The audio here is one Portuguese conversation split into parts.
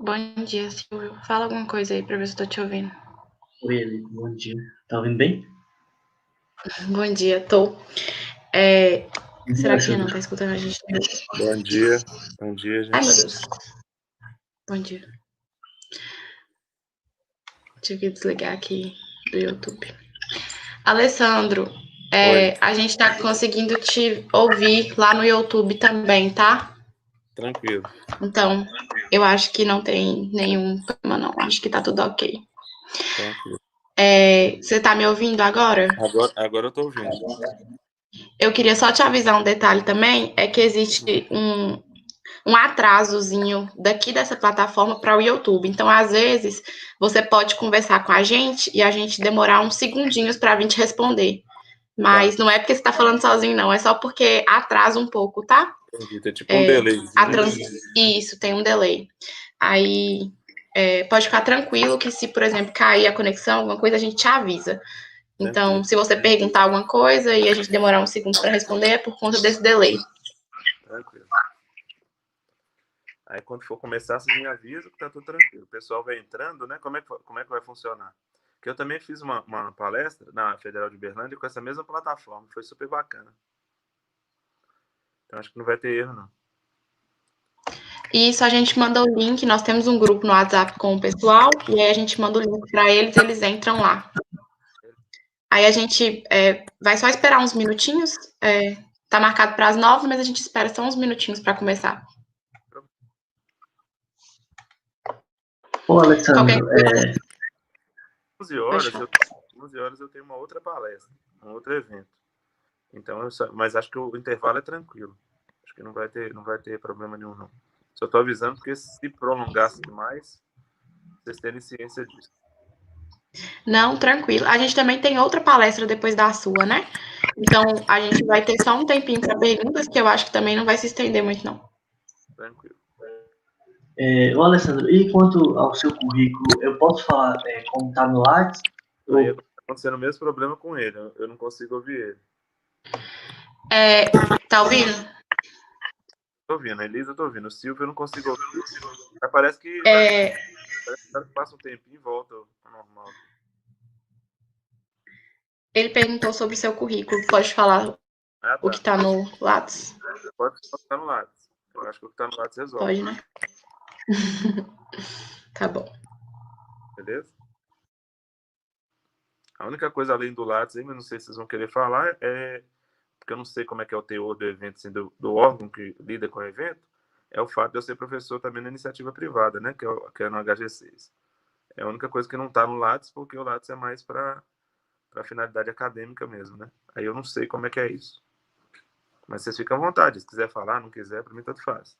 Bom dia, Silvio. Fala alguma coisa aí pra ver se eu tô te ouvindo. Oi, Eli, bom dia. Tá ouvindo bem? Bom dia, tô. Bom dia, Será que já não Alessandro. tá escutando a gente? Bom dia. Bom dia, Ai, meu gente. Deus. Bom dia. Tive que desligar aqui do YouTube. Alessandro, Oi, a gente tá conseguindo te ouvir lá no YouTube também, tá? tranquilo. Então, eu acho que não tem nenhum problema, não. Acho que tá tudo ok. Tranquilo. Você tá me ouvindo agora? Agora eu tô ouvindo. Eu queria só te avisar um detalhe também, é que existe um atrasozinho daqui dessa plataforma para o YouTube. Então, às vezes, você pode conversar com a gente e a gente demorar uns segundinhos para vir te responder. Tá, Mas não é porque você está falando sozinho, não. É só porque atrasa um pouco, tá? entendi. Tem tipo um delayzinho. Isso, tem um delay. Aí, pode ficar tranquilo que se, por exemplo, cair a conexão, alguma coisa, a gente te avisa. Então, Tranquilo, se você perguntar alguma coisa e a gente demorar uns segundos para responder, é por conta desse delay. tranquilo. Aí quando for começar, vocês me avisam que tá tudo tranquilo. O pessoal vai entrando, né? Como é que vai funcionar? Porque eu também fiz uma palestra na Federal de Berlândia com essa mesma plataforma. Foi super bacana. Então acho que não vai ter erro, não. E isso a gente manda o link, nós temos um grupo no WhatsApp com o pessoal, e aí a gente manda o link para eles, eles entram lá. Aí a gente vai só esperar uns minutinhos, tá marcado para as 9, mas a gente espera só uns minutinhos para começar. Ô, Qualquer Alessandro, coisa, 11 pode horas, falar. 11 horas eu tenho uma outra palestra, um outro evento. Então, mas acho que o intervalo é tranquilo. Acho que não vai ter problema nenhum, não. Só tô avisando porque se prolongasse demais, vocês terem ciência disso. Não, tranquilo. A gente também tem outra palestra depois da sua, né? Então, a gente vai ter só um tempinho para perguntas, que eu acho que também não vai se estender muito, não. Tranquilo. ô, Alessandro, e quanto ao seu currículo, eu posso falar como tá no Lattes? Aí Ou, tá acontecendo o mesmo problema com ele. Eu não consigo ouvir ele. Tá ouvindo? Tô ouvindo, a Elisa eu tô ouvindo. O Silvio eu não consigo ouvir. Mas parece que passa um tempinho e volta ao normal. Ele perguntou sobre o seu currículo. Pode falar Ah, o que tá. tá no Lattes? Pode estar no Lattes. Eu acho que o que tá no Lattes resolve. Pode, né? Tá bom. Beleza? A única coisa além do Lattes aí, mas não sei se vocês vão querer falar, porque eu não sei como é que é o teor do evento, assim, do órgão que lida com o evento, é o fato de eu ser professor também na iniciativa privada, né, que é no HG6. É a única coisa que não está no Lattes, porque o Lattes é mais para finalidade acadêmica mesmo, né? Aí eu não sei como é que é isso. Mas vocês ficam à vontade, se quiser falar, não quiser, para mim tanto faz.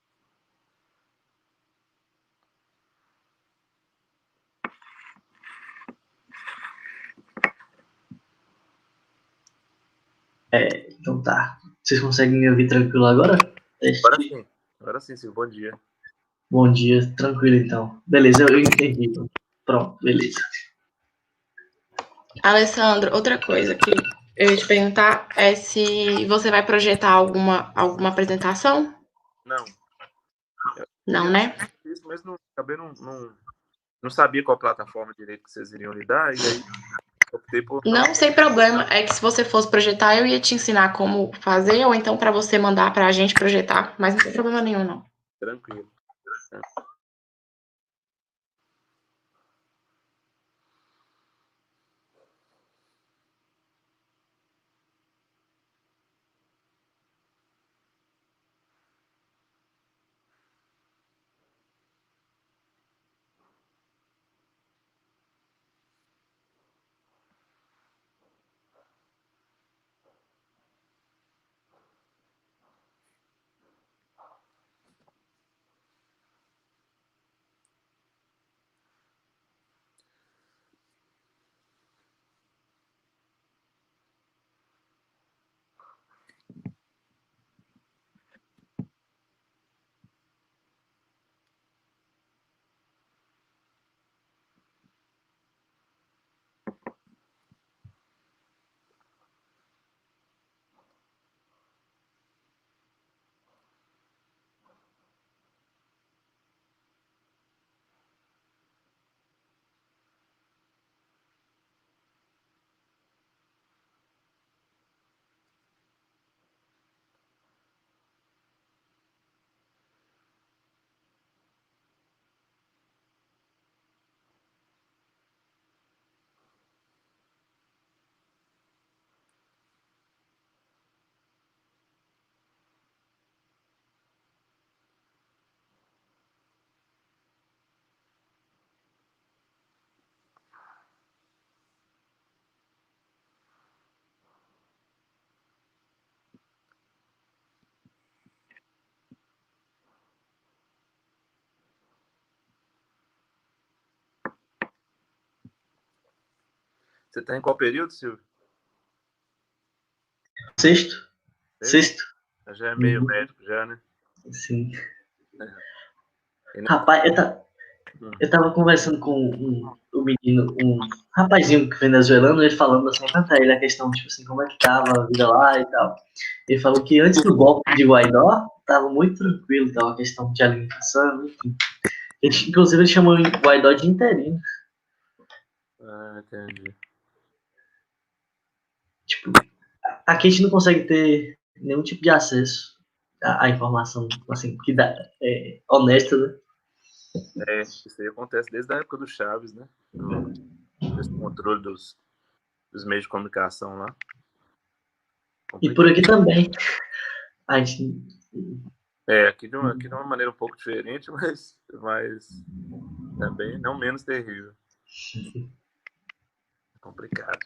então tá. Vocês conseguem me ouvir tranquilo agora? Agora Teste. sim. Agora sim, Silvio, bom dia. Bom dia, tranquilo então. Beleza, eu entendi. Pronto, beleza. Alessandro, outra coisa que eu ia te perguntar é se você vai projetar alguma apresentação? Não, eu Não, queria né? isso, mas acabei não sabia qual plataforma direito que vocês iriam lidar, e aí optei por não. Não, sem problema. É que se você fosse projetar, eu ia te ensinar como fazer, ou então para você mandar para a gente projetar. Mas não tem problema nenhum, não. Tranquilo. Você está em qual período, Silvio? Sexto. Já é meio médico, já, né? Sim. É. Rapaz, eu tava conversando com um menino, um rapazinho venezuelano, ele falando assim, pra ele a questão, tipo assim, como é que tava a vida lá e tal. Ele falou que antes do golpe de Guaidó, tava muito tranquilo, tava a questão de alimentação, enfim. Inclusive, ele chamou o Guaidó de interino. Ah, entendi. Tipo, aqui a gente não consegue ter nenhum tipo de acesso à informação, assim, que dá, honesta, né? Isso aí acontece desde a época do Chaves, né? Desse controle dos meios de comunicação lá. E por aqui também. A gente... Aqui de uma maneira um pouco diferente, mas também não menos terrível. É complicado.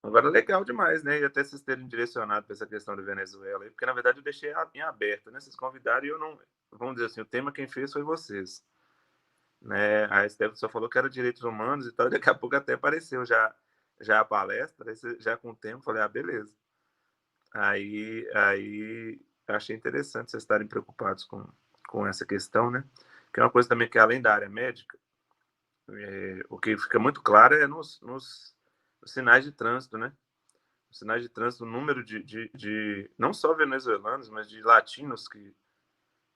Agora, legal demais, né? E até vocês terem direcionado para essa questão da Venezuela, porque na verdade eu deixei em aberto, né? Vocês convidaram e eu não. Vamos dizer assim, o tema quem fez foi vocês. Né? A Stephanie só falou que era direitos humanos e tal, e daqui a pouco até apareceu já a palestra, já com o tempo, falei, beleza. Aí achei interessante vocês estarem preocupados com essa questão, né? Que é uma coisa também que, além da área médica, o que fica muito claro é nos sinais de trânsito, né? Os sinais de trânsito, o número de não só venezuelanos, mas de latinos que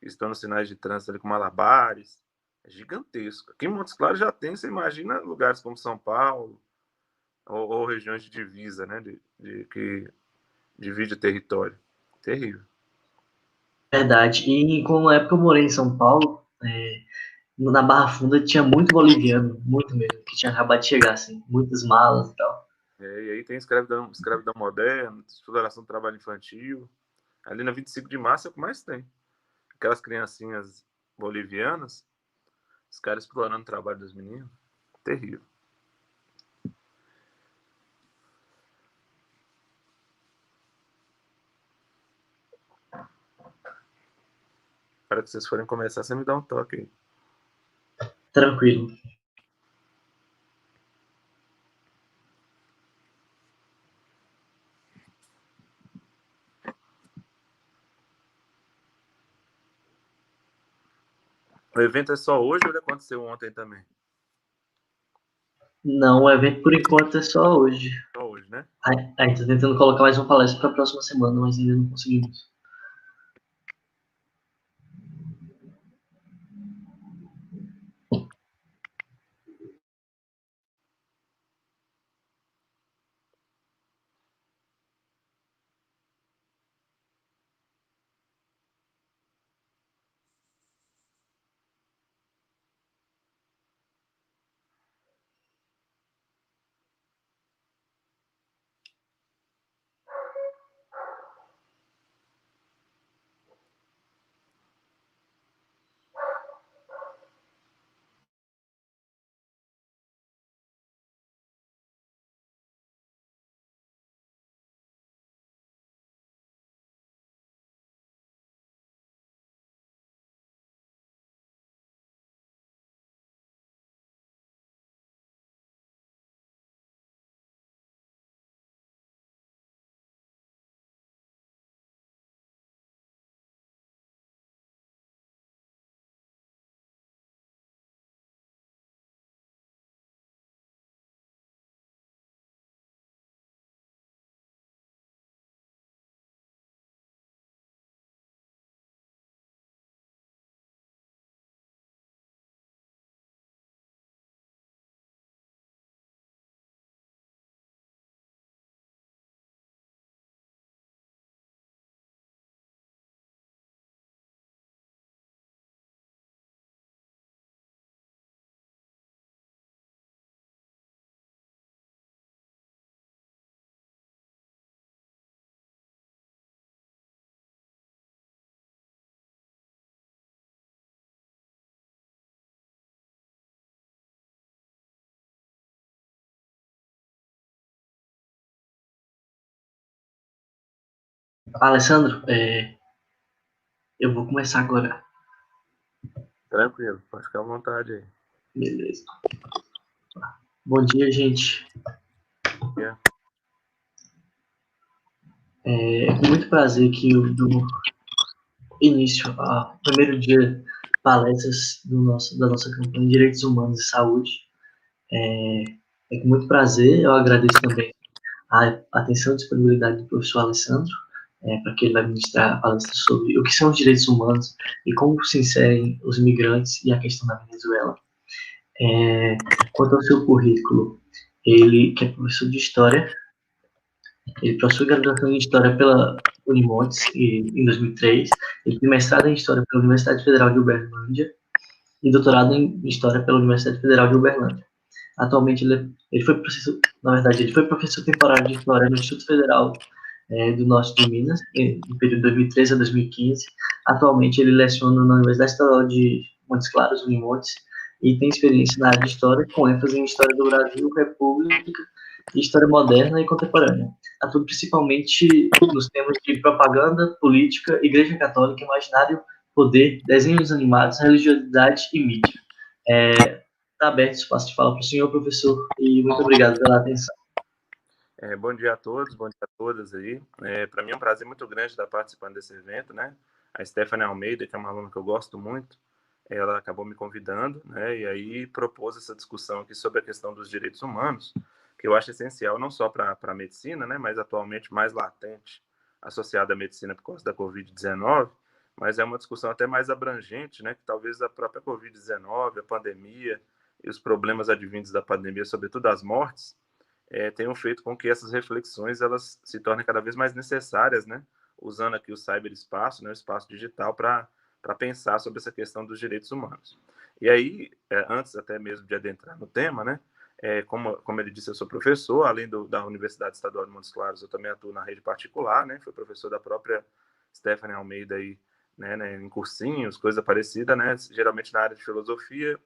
estão nos sinais de trânsito ali com malabares, é gigantesco. Aqui em Montes Claros já tem, você imagina lugares como São Paulo ou regiões de divisa, né? Que divide o território. Terrível. Verdade. E como na época eu morei em São Paulo, na Barra Funda tinha muito boliviano, muito mesmo, que tinha acabado de chegar, assim, muitas malas e tal. E aí tem escravidão moderna, exploração do trabalho infantil. Ali na 25 de março é o que mais tem. Aquelas criancinhas bolivianas, os caras explorando o trabalho dos meninos. Terrível. Para que vocês forem começar, você me dá um toque aí. Tranquilo. O evento é só hoje ou ele aconteceu ontem também? Não, o evento por enquanto é só hoje. Só hoje, né? A gente tá tentando colocar mais uma palestra para a próxima semana, mas ainda não conseguimos. Alessandro, eu vou começar agora. Tranquilo, pode ficar à vontade aí. Beleza. Bom dia, gente. É com muito prazer que eu dou início ao primeiro dia de palestras da nossa campanha de Direitos Humanos e Saúde. É com muito prazer, eu agradeço também a atenção e disponibilidade do professor Alessandro, para que ele vai ministrar a palestra sobre o que são os direitos humanos e como se inserem os imigrantes e a questão da Venezuela. Quanto ao seu currículo, ele que é professor de História, ele possui graduação em História pela Unimontes em 2003, ele tem mestrado em História pela Universidade Federal de Uberlândia e doutorado em História pela Universidade Federal de Uberlândia. Atualmente ele foi professor, na verdade, ele foi professor temporário de História no Instituto Federal do Norte de Minas, no período de 2013 a 2015. Atualmente ele leciona na Universidade Estadual de Montes Claros, Unimontes, e tem experiência na área de História, com ênfase em História do Brasil, República, e História Moderna e Contemporânea. Atua principalmente nos temas de propaganda, política, Igreja Católica, imaginário, poder, desenhos animados, religiosidade e mídia. Está aberto o espaço de fala para o senhor, professor, e muito obrigado pela atenção. Bom dia a todos, bom dia a todas aí. Para mim é um prazer muito grande estar participando desse evento, né? A Stephanie Almeida, que é uma aluna que eu gosto muito, ela acabou me convidando, né? E aí propôs essa discussão aqui sobre a questão dos direitos humanos, que eu acho essencial não só para a medicina, né? Mas atualmente mais latente, associada à medicina por causa da Covid-19, mas é uma discussão até mais abrangente, né? Que talvez a própria Covid-19, a pandemia e os problemas advindos da pandemia, sobretudo as mortes, tenham feito com que essas reflexões elas se tornem cada vez mais necessárias, né? Usando aqui o cyberespaço, né, o espaço digital, para pensar sobre essa questão dos direitos humanos. E aí, antes até mesmo de adentrar no tema, né, como ele disse, eu sou professor, além da Universidade Estadual de Montes Claros, eu também atuo na rede particular, né, fui professor da própria Stephanie Almeida aí, né, em cursinhos, coisa parecida, né, geralmente na área de filosofia,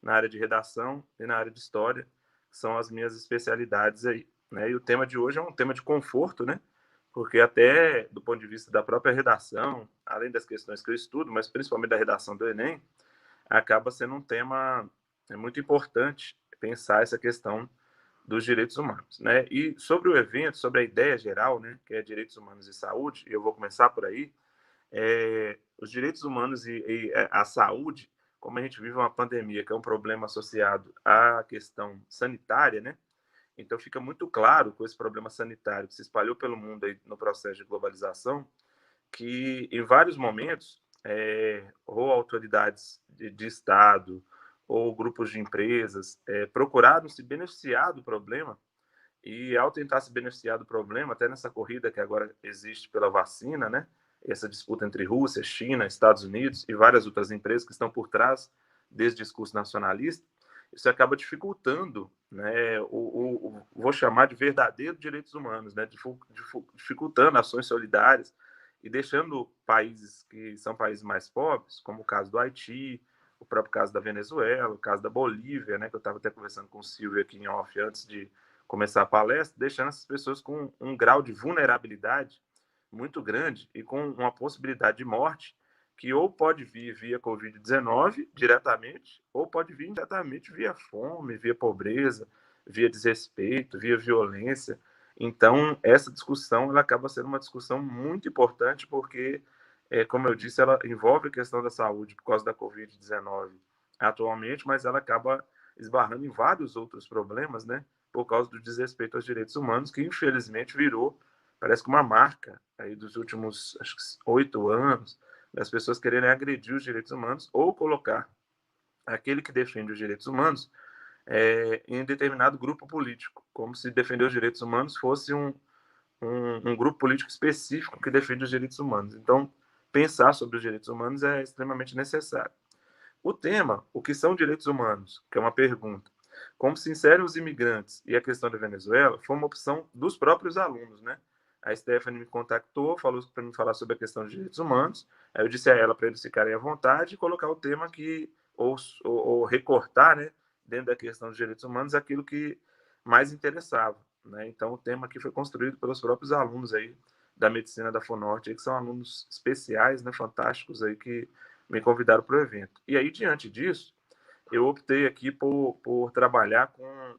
na área de redação e na área de história, que são as minhas especialidades aí, né? E o tema de hoje é um tema de conforto, né? Porque até do ponto de vista da própria redação, além das questões que eu estudo, mas principalmente da redação do Enem, acaba sendo um tema muito importante pensar essa questão dos direitos humanos, né? E sobre o evento, sobre a ideia geral, né, que é direitos humanos e saúde, eu vou começar por aí. Os direitos humanos e a saúde, como a gente vive uma pandemia, que é um problema associado à questão sanitária, né? Então fica muito claro com esse problema sanitário que se espalhou pelo mundo aí no processo de globalização, que em vários momentos, ou autoridades de Estado ou grupos de empresas procuraram se beneficiar do problema, e ao tentar se beneficiar do problema, até nessa corrida que agora existe pela vacina, né? Essa disputa entre Rússia, China, Estados Unidos e várias outras empresas que estão por trás desse discurso nacionalista, isso acaba dificultando, né, vou chamar de verdadeiro direitos humanos, né, dificultando ações solidárias e deixando países que são países mais pobres, como o caso do Haiti, o próprio caso da Venezuela, o caso da Bolívia, né, que eu estava até conversando com o Silvio aqui em off antes de começar a palestra, deixando essas pessoas com um grau de vulnerabilidade muito grande e com uma possibilidade de morte que ou pode vir via Covid-19 diretamente, ou pode vir diretamente via fome, via pobreza, via desrespeito, via violência. Então, essa discussão ela acaba sendo uma discussão muito importante porque, como eu disse, ela envolve a questão da saúde por causa da Covid-19 atualmente, mas ela acaba esbarrando em vários outros problemas, né? Por causa do desrespeito aos direitos humanos, que infelizmente virou, parece que uma marca aí dos últimos, acho que 8 anos, das pessoas quererem agredir os direitos humanos ou colocar aquele que defende os direitos humanos em determinado grupo político, como se defender os direitos humanos fosse um grupo político específico que defende os direitos humanos. Então, pensar sobre os direitos humanos é extremamente necessário. O tema, o que são direitos humanos, que é uma pergunta, como se inserem os imigrantes e a questão da Venezuela, foi uma opção dos próprios alunos, né? A Stephanie me contactou, falou para mim falar sobre a questão de direitos humanos. Aí eu disse a ela para eles ficarem à vontade e colocar o tema que, ou recortar, né, dentro da questão dos direitos humanos, aquilo que mais interessava, né? Então, o tema aqui foi construído pelos próprios alunos aí da medicina da FUNORTE, que são alunos especiais, né, fantásticos aí, que me convidaram para o evento. E aí, diante disso, eu optei aqui por trabalhar com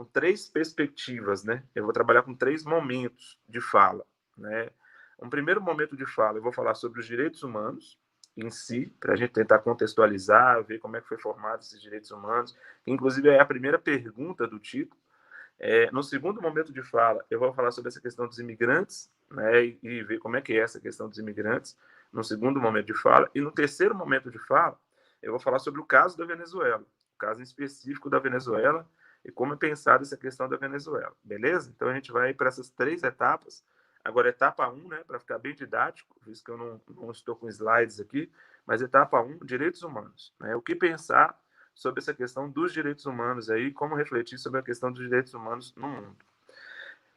com 3 perspectivas, né? Eu vou trabalhar com 3 momentos de fala, né? Um primeiro momento de fala, eu vou falar sobre os direitos humanos em si, para a gente tentar contextualizar, ver como é que foi formado esses direitos humanos, que inclusive é a primeira pergunta do título. No segundo momento de fala, eu vou falar sobre essa questão dos imigrantes, né, e ver como é que é essa questão dos imigrantes, no segundo momento de fala. E no terceiro momento de fala, eu vou falar sobre o caso da Venezuela, o caso em específico da Venezuela, e como é pensada essa questão da Venezuela, beleza? Então a gente vai para essas 3 etapas. Agora, etapa 1, né, para ficar bem didático, visto que eu não estou com slides aqui, mas etapa 1, direitos humanos, né? O que pensar sobre essa questão dos direitos humanos aí, como refletir sobre a questão dos direitos humanos no mundo.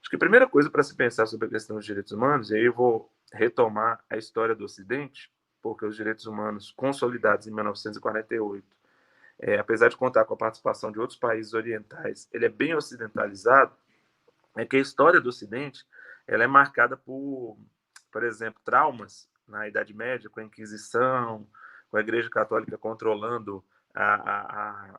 Acho que a primeira coisa para se pensar sobre a questão dos direitos humanos, e aí eu vou retomar a história do Ocidente, porque os direitos humanos consolidados em 1948, apesar de contar com a participação de outros países orientais, ele é bem ocidentalizado, é que a história do Ocidente ela é marcada por exemplo, traumas na Idade Média, com a Inquisição, com a Igreja Católica controlando a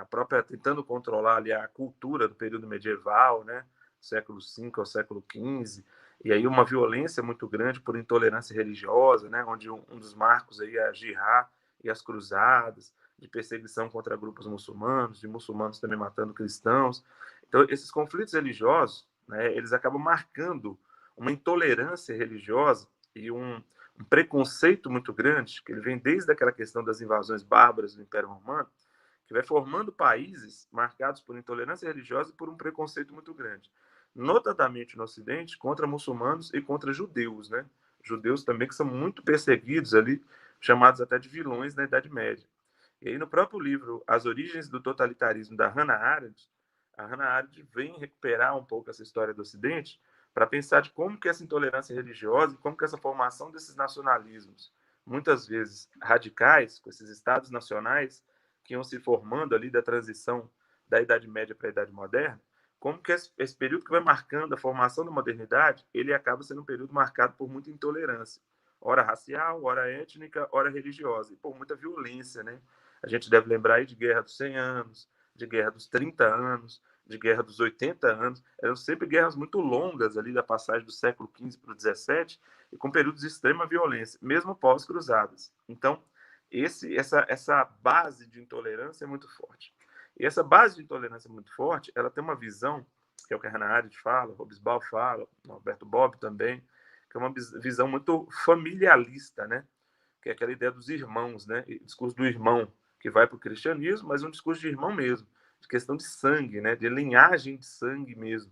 própria, tentando controlar ali a cultura do período medieval, né, século V ao século XV, e aí uma violência muito grande por intolerância religiosa, né, onde um dos marcos aí é a Jihad e as cruzadas, de perseguição contra grupos muçulmanos, de muçulmanos também matando cristãos. Então, esses conflitos religiosos, né, eles acabam marcando uma intolerância religiosa e um preconceito muito grande, que ele vem desde aquela questão das invasões bárbaras do Império Romano, que vai formando países marcados por intolerância religiosa e por um preconceito muito grande. Notadamente no Ocidente, contra muçulmanos e contra judeus, né? Judeus também que são muito perseguidos ali, chamados até de vilões na Idade Média. E aí no próprio livro As Origens do Totalitarismo, da Hannah Arendt, a Hannah Arendt vem recuperar um pouco essa história do Ocidente para pensar de como que essa intolerância religiosa e como que essa formação desses nacionalismos, muitas vezes radicais, com esses estados nacionais que iam se formando ali da transição da Idade Média para a Idade Moderna, como que esse período que vai marcando a formação da modernidade, ele acaba sendo um período marcado por muita intolerância, ora racial, ora étnica, ora religiosa, e por muita violência, né? A gente deve lembrar aí de Guerra dos 100 anos, de Guerra dos 30 anos, de Guerra dos 80 anos. Eram sempre guerras muito longas ali da passagem do século XV para o XVII e com períodos de extrema violência, mesmo pós-cruzadas. Então, essa base de intolerância é muito forte. E essa base de intolerância muito forte, ela tem uma visão, que é o que a Hannah Arendt fala, Hobsbawm fala, Roberto Bobb também, que é uma visão muito familialista, né? Que é aquela ideia dos irmãos, né? O discurso do irmão, que vai para o cristianismo, mas um discurso de irmão mesmo, de questão de sangue, né? De linhagem de sangue mesmo.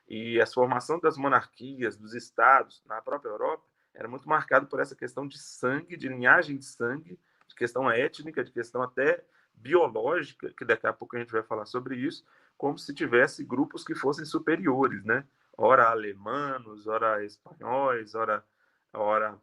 E a formação das monarquias, dos estados, na própria Europa, era muito marcado por essa questão de sangue, de linhagem de sangue, de questão étnica, de questão até biológica, que daqui a pouco a gente vai falar sobre isso, como se tivesse grupos que fossem superiores, né? Ora alemanos, ora espanhóis, ora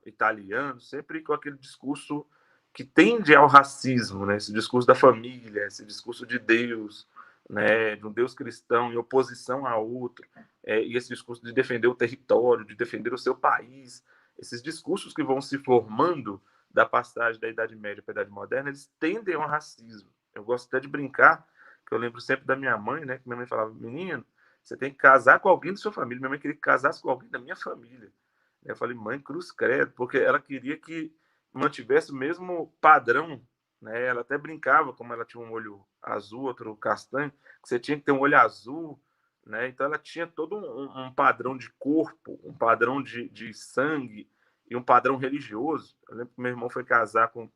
italianos, sempre com aquele discurso que tende ao racismo, né? Esse discurso da família, esse discurso de Deus, né? De um Deus cristão em oposição a outro, e esse discurso de defender o território, de defender o seu país, esses discursos que vão se formando da passagem da Idade Média para a Idade Moderna, eles tendem ao racismo. Eu gosto até de brincar, que eu lembro sempre da minha mãe, né? Que minha mãe falava, menino, você tem que casar com alguém da sua família. Minha mãe queria que casasse com alguém da minha família. Eu falei, mãe, cruz credo, porque ela queria que mantivesse o mesmo padrão, né? Ela até brincava, como ela tinha um olho azul, outro castanho, que você tinha que ter um olho azul, né? Então ela tinha todo um padrão de corpo, um padrão de sangue e um padrão religioso. Eu lembro que meu irmão foi casar com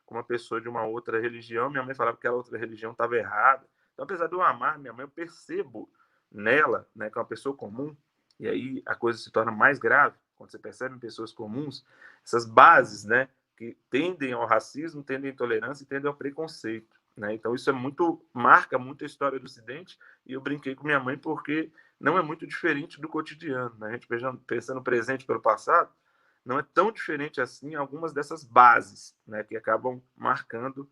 uma pessoa de uma outra religião, minha mãe falava que aquela outra religião estava errada. Então, apesar de eu amar minha mãe, eu percebo nela, né, que é uma pessoa comum, e aí a coisa se torna mais grave, quando você percebe em pessoas comuns, essas bases, né, que tendem ao racismo, tendem à intolerância e tendem ao preconceito, né? Então isso marca muito a história do Ocidente, e eu brinquei com minha mãe porque não é muito diferente do cotidiano, né? A gente pensando no presente pelo passado, não é tão diferente assim algumas dessas bases, né, que acabam marcando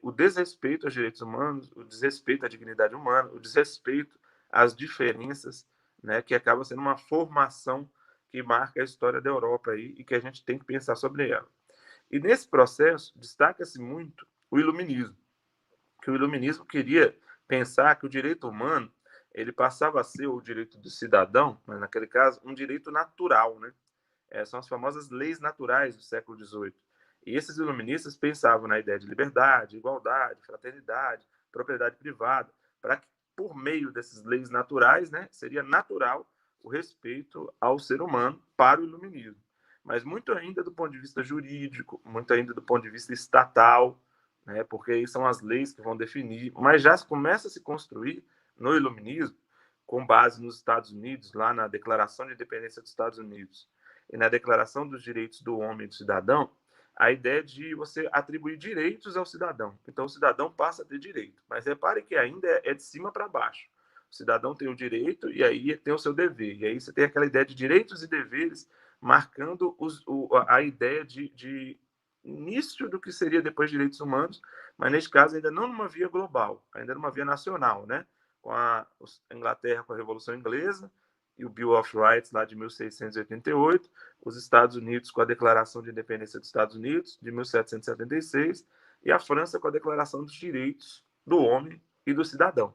o desrespeito aos direitos humanos, o desrespeito à dignidade humana, o desrespeito às diferenças, né, que acaba sendo uma formação que marca a história da Europa aí, e que a gente tem que pensar sobre ela. E nesse processo destaca-se muito o iluminismo, que o iluminismo queria pensar que o direito humano ele passava a ser o direito do cidadão, mas naquele caso, um direito natural, né? São as famosas leis naturais do século XVIII. E esses iluministas pensavam na ideia de liberdade, igualdade, fraternidade, propriedade privada, para que, por meio dessas leis naturais, né, seria natural o respeito ao ser humano para o iluminismo. Mas muito ainda do ponto de vista jurídico, muito ainda do ponto de vista estatal, né, porque aí são as leis que vão definir, mas já começa a se construir no iluminismo, com base nos Estados Unidos, lá na Declaração de Independência dos Estados Unidos e na Declaração dos Direitos do Homem e do Cidadão, a ideia de você atribuir direitos ao cidadão. Então, o cidadão passa a ter direito. Mas repare que ainda é de cima para baixo. O cidadão tem o direito e aí tem o seu dever. E aí você tem aquela ideia de direitos e deveres marcando a ideia de início do que seria depois direitos humanos, mas neste caso ainda não numa via global, ainda numa via nacional, né? Com a Inglaterra com a Revolução Inglesa e o Bill of Rights lá de 1688, os Estados Unidos com a Declaração de Independência dos Estados Unidos de 1776 e a França com a Declaração dos Direitos do Homem e do Cidadão.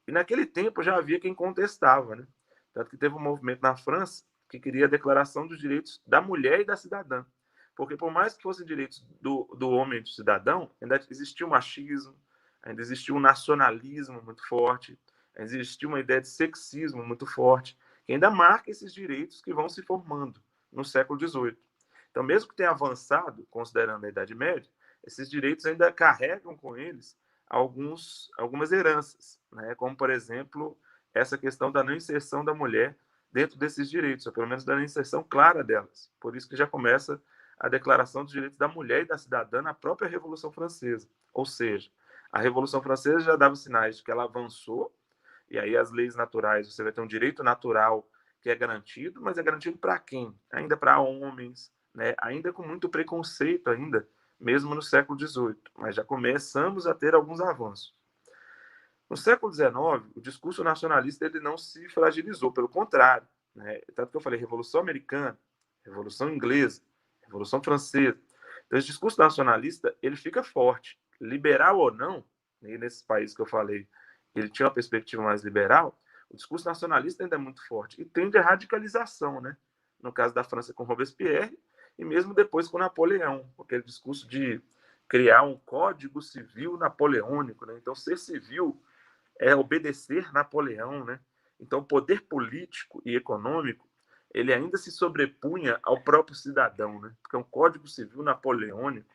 E naquele tempo já havia quem contestava, né? Tanto que teve um movimento na França que queria a Declaração dos Direitos da Mulher e da Cidadã. Porque por mais que fossem direitos do homem e do cidadão, ainda existia o machismo, ainda existia um nacionalismo muito forte, ainda existia uma ideia de sexismo muito forte, que ainda marca esses direitos que vão se formando no século XVIII. Então, mesmo que tenha avançado, considerando a Idade Média, esses direitos ainda carregam com eles algumas heranças, né? Como, por exemplo, essa questão da não inserção da mulher dentro desses direitos, ou pelo menos da não inserção clara delas. Por isso que já começa a Declaração dos Direitos da Mulher e da Cidadã na própria Revolução Francesa. Ou seja, a Revolução Francesa já dava sinais de que ela avançou, e aí as leis naturais, você vai ter um direito natural que é garantido, mas é garantido para quem? Ainda para homens, né? Ainda com muito preconceito ainda, mesmo no século XVIII, mas já começamos a ter alguns avanços. No século XIX, o discurso nacionalista ele não se fragilizou, pelo contrário, né? Tanto que eu falei Revolução Americana, Revolução Inglesa, Revolução Francesa. Então, esse discurso nacionalista ele fica forte, liberal ou não, e nesses países que eu falei, ele tinha uma perspectiva mais liberal, o discurso nacionalista ainda é muito forte e tende à radicalização, né? No caso da França com Robespierre e mesmo depois com Napoleão, aquele discurso de criar um código civil napoleônico, né? Então, ser civil é obedecer Napoleão, né? Então, o poder político e econômico ele ainda se sobrepunha ao próprio cidadão, né? Porque é um código civil napoleônico.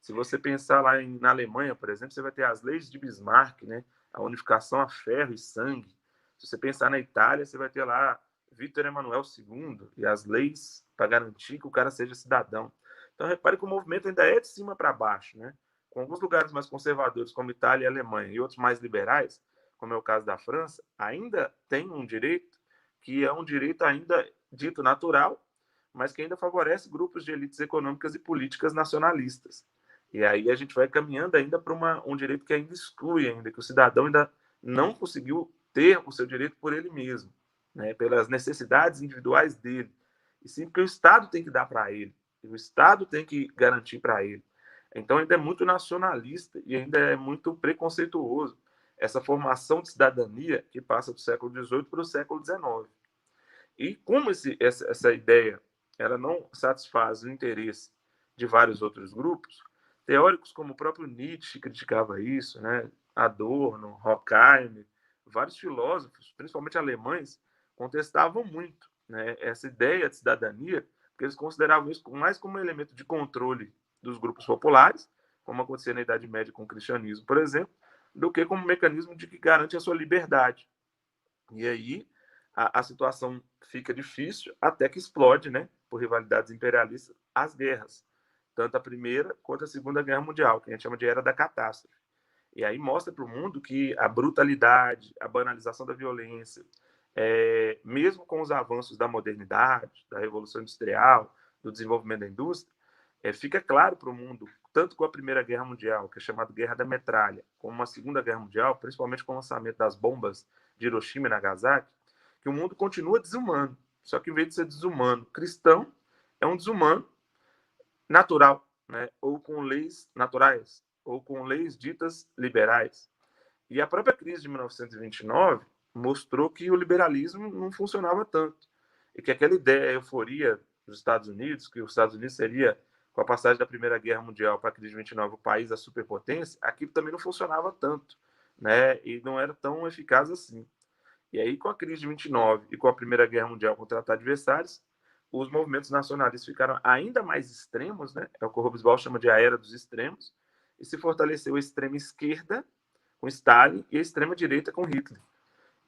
Se você pensar lá na Alemanha, por exemplo, você vai ter as leis de Bismarck, né? A unificação a ferro e sangue. Se você pensar na Itália, você vai ter lá Vítor Emanuel II e as leis para garantir que o cara seja cidadão. Então, repare que o movimento ainda é de cima para baixo, né? Com alguns lugares mais conservadores, como Itália e Alemanha, e outros mais liberais, como é o caso da França, ainda tem um direito que é um direito ainda dito natural, mas que ainda favorece grupos de elites econômicas e políticas nacionalistas. E aí a gente vai caminhando ainda para um direito que ainda exclui, ainda que o cidadão ainda não conseguiu ter o seu direito por ele mesmo, né, pelas necessidades individuais dele, e sim porque o Estado tem que dar para ele, o Estado tem que garantir para ele. Então ainda é muito nacionalista e ainda é muito preconceituoso essa formação de cidadania que passa do século XVIII para o século XIX. E como essa ideia ela não satisfaz o interesse de vários outros grupos, teóricos como o próprio Nietzsche criticava isso, né? Adorno, Horkheimer, vários filósofos, principalmente alemães, contestavam muito, né, essa ideia de cidadania, porque eles consideravam isso mais como um elemento de controle dos grupos populares, como acontecia na Idade Média com o cristianismo, por exemplo, do que como um mecanismo de que garante a sua liberdade. E aí a situação fica difícil até que explode, né, por rivalidades imperialistas, as guerras, tanto a Primeira quanto a Segunda Guerra Mundial, que a gente chama de Era da Catástrofe. E aí mostra para o mundo que a brutalidade, a banalização da violência, mesmo com os avanços da modernidade, da Revolução Industrial, do desenvolvimento da indústria, fica claro para o mundo, tanto com a Primeira Guerra Mundial, que é chamada Guerra da Metralha, como a Segunda Guerra Mundial, principalmente com o lançamento das bombas de Hiroshima e Nagasaki, que o mundo continua desumano. Só que, em vez de ser desumano cristão, é um desumano natural, né? Ou com leis naturais, ou com leis ditas liberais. E a própria crise de 1929 mostrou que o liberalismo não funcionava tanto. E que aquela ideia, a euforia dos Estados Unidos, que os Estados Unidos seria, com a passagem da Primeira Guerra Mundial para a crise de 29, o país da superpotência, aquilo também não funcionava tanto, né? E não era tão eficaz assim. E aí, com a crise de 29 e com a Primeira Guerra Mundial contra adversários, os movimentos nacionalistas ficaram ainda mais extremos, né? É o que o Hobsbawm chama de a era dos extremos, e se fortaleceu a extrema esquerda com Stalin e a extrema direita com Hitler.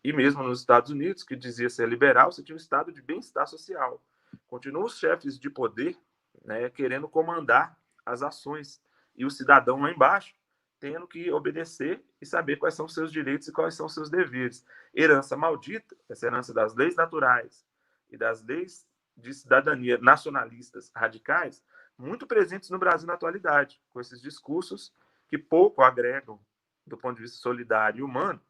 E mesmo nos Estados Unidos, que dizia ser liberal, você tinha um estado de bem-estar social. Continuam os chefes de poder, né, querendo comandar as ações, e o cidadão lá embaixo tendo que obedecer e saber quais são os seus direitos e quais são os seus deveres. Herança maldita, essa herança das leis naturais e das leis de cidadania nacionalistas radicais, muito presentes no Brasil na atualidade, com esses discursos que pouco agregam do ponto de vista solidário e humano,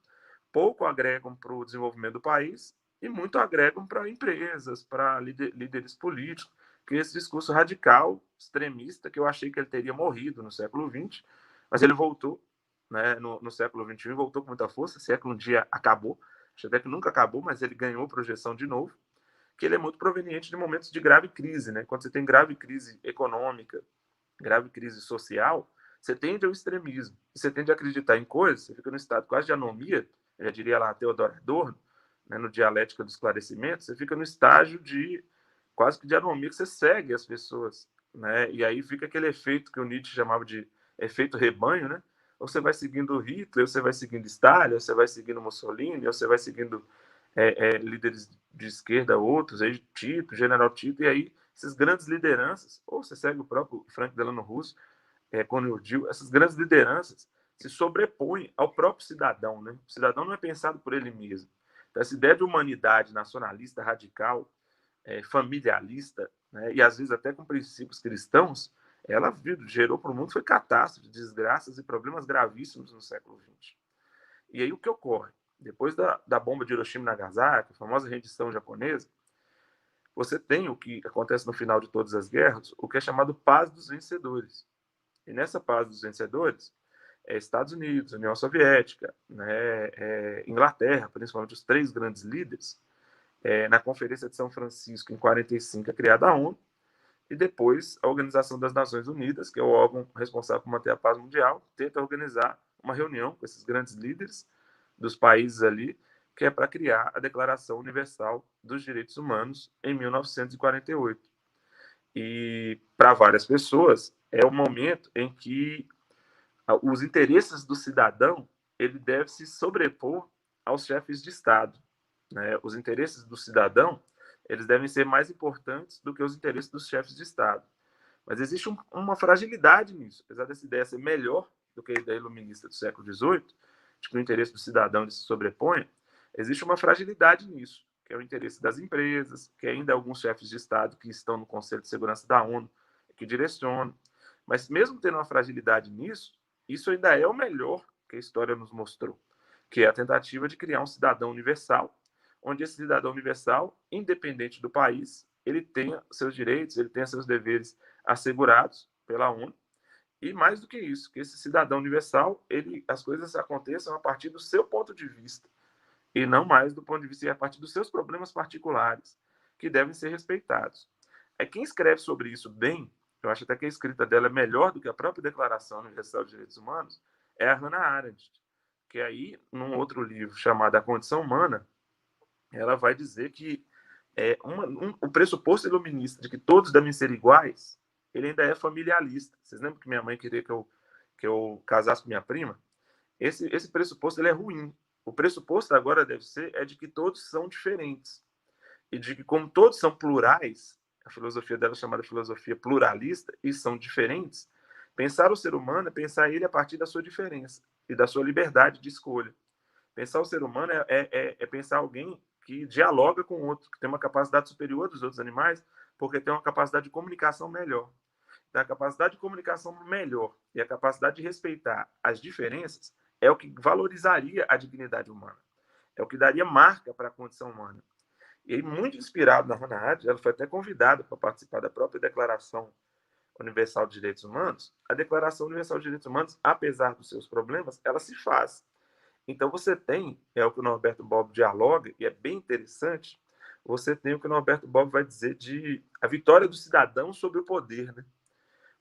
pouco agregam para o desenvolvimento do país e muito agregam para empresas, para líderes políticos, que esse discurso radical, extremista, que eu achei que ele teria morrido no século XX, mas ele voltou, né, no século XXI, voltou com muita força, se é que um dia acabou, acho até que nunca acabou, mas ele ganhou projeção de novo, que ele é muito proveniente de momentos de grave crise, né? Quando você tem grave crise econômica, grave crise social, você tende ao extremismo, você tende a acreditar em coisas, você fica no estado quase de anomia, eu já diria lá Theodor Adorno, né, no Dialética do Esclarecimento, você fica no estágio de quase que de anomia, que você segue as pessoas, né? E aí fica aquele efeito que o Nietzsche chamava de efeito rebanho, né? Ou você vai seguindo Hitler, ou você vai seguindo Stalin, ou você vai seguindo Mussolini, ou você vai seguindo líderes de esquerda, outros, aí Tito, General Tito, e aí essas grandes lideranças, ou você segue o próprio Frank Delano Roosevelt, Conor Dill, essas grandes lideranças se sobrepõem ao próprio cidadão, né? O cidadão não é pensado por ele mesmo. Então, essa ideia de humanidade nacionalista, radical, familiarista, né? E às vezes até com princípios cristãos, ela gerou para o mundo foi catástrofe, desgraças e problemas gravíssimos no século XX. E aí o que ocorre? Depois da bomba de Hiroshima e Nagasaki, a famosa rendição japonesa, você tem o que acontece no final de todas as guerras, o que é chamado paz dos vencedores. E nessa paz dos vencedores, Estados Unidos, União Soviética, né, Inglaterra, principalmente os três grandes líderes, na Conferência de São Francisco, em 1945, é criada a ONU, e depois a Organização das Nações Unidas, que é o órgão responsável por manter a paz mundial, tenta organizar uma reunião com esses grandes líderes dos países ali, que é para criar a Declaração Universal dos Direitos Humanos em 1948. E para várias pessoas é o momento em que os interesses do cidadão ele deve se sobrepor aos chefes de Estado, né? Os interesses do cidadão eles devem ser mais importantes do que os interesses dos chefes de Estado. Mas existe uma fragilidade nisso, apesar dessa ideia ser melhor do que a ideia iluminista do século XVIII, de que o interesse do cidadão ele se sobrepõe, existe uma fragilidade nisso, que é o interesse das empresas, que ainda alguns chefes de Estado que estão no Conselho de Segurança da ONU, que direcionam. Mas mesmo tendo uma fragilidade nisso, isso ainda é o melhor que a história nos mostrou, que é a tentativa de criar um cidadão universal, onde esse cidadão universal, independente do país, ele tenha seus direitos, ele tenha seus deveres assegurados pela ONU, e mais do que isso, que esse cidadão universal, as coisas aconteçam a partir do seu ponto de vista, e não mais do ponto de vista a partir dos seus problemas particulares, que devem ser respeitados. Quem escreve sobre isso bem, eu acho até que a escrita dela é melhor do que a própria Declaração Universal de Direitos Humanos, é a Hannah Arendt, que aí, num outro livro chamado A Condição Humana, ela vai dizer que o pressuposto iluminista de que todos devem ser iguais, ele ainda é familiarista. Vocês lembram que minha mãe queria que eu casasse com minha prima? Esse pressuposto ele é ruim. O pressuposto agora deve ser de que todos são diferentes. E de que, como todos são plurais, a filosofia dela é chamada filosofia pluralista, e são diferentes, pensar o ser humano é pensar ele a partir da sua diferença e da sua liberdade de escolha. Pensar o ser humano é pensar alguém que dialoga com o outro, que tem uma capacidade superior dos outros animais, porque tem uma capacidade de comunicação melhor. Então, a capacidade de comunicação melhor e a capacidade de respeitar as diferenças é o que valorizaria a dignidade humana. É o que daria marca para a condição humana. E aí, muito inspirado na Hannah Arendt, ela foi até convidada para participar da própria Declaração Universal de Direitos Humanos. A Declaração Universal de Direitos Humanos, apesar dos seus problemas, ela se faz. Então você tem, é o que o Norberto Bobbio dialoga, e é bem interessante, você tem o que o Norberto Bobbio vai dizer de a vitória do cidadão sobre o poder, né?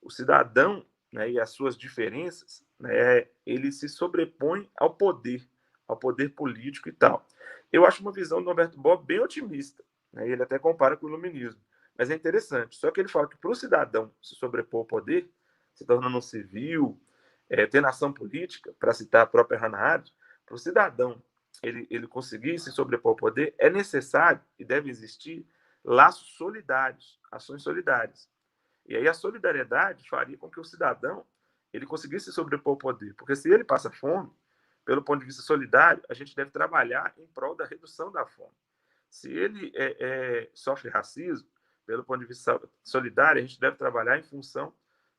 O cidadão, né, e as suas diferenças, né, ele se sobrepõe ao poder político e tal. Eu acho uma visão do Norberto Bobbio bem otimista, né? Ele até compara com o iluminismo, mas é interessante. Só que ele fala que para o cidadão se sobrepor ao poder, se tornando um civil, ter ação política, para citar a própria Hannah Arendt, para o cidadão ele conseguir se sobrepor ao poder, é necessário e deve existir laços solidários, ações solidárias. E aí a solidariedade faria com que o cidadão ele conseguisse se sobrepor ao poder. Porque se ele passa fome, pelo ponto de vista solidário, a gente deve trabalhar em prol da redução da fome. Se ele sofre racismo, pelo ponto de vista solidário, a gente deve trabalhar em função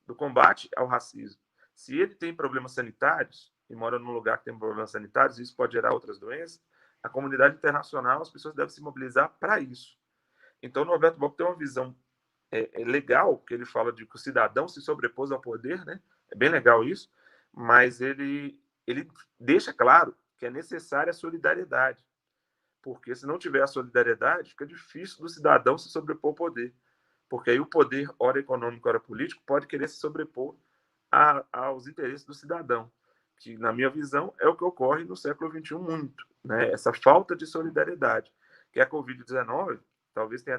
do combate ao racismo. Se ele tem problemas sanitários, e mora num lugar que tem problemas sanitários, isso pode gerar outras doenças, a comunidade internacional, as pessoas devem se mobilizar para isso. Então, o Norberto Bobbio tem uma visão legal, que ele fala de que o cidadão se sobrepôs ao poder, né? É bem legal isso, mas ele deixa claro que é necessária a solidariedade, porque se não tiver a solidariedade, fica difícil do cidadão se sobrepor ao poder, porque aí o poder, ora econômico, ora político, pode querer se sobrepor aos interesses do cidadão, que, na minha visão, é o que ocorre no século XXI muito, né? Essa falta de solidariedade, que a Covid-19 talvez tenha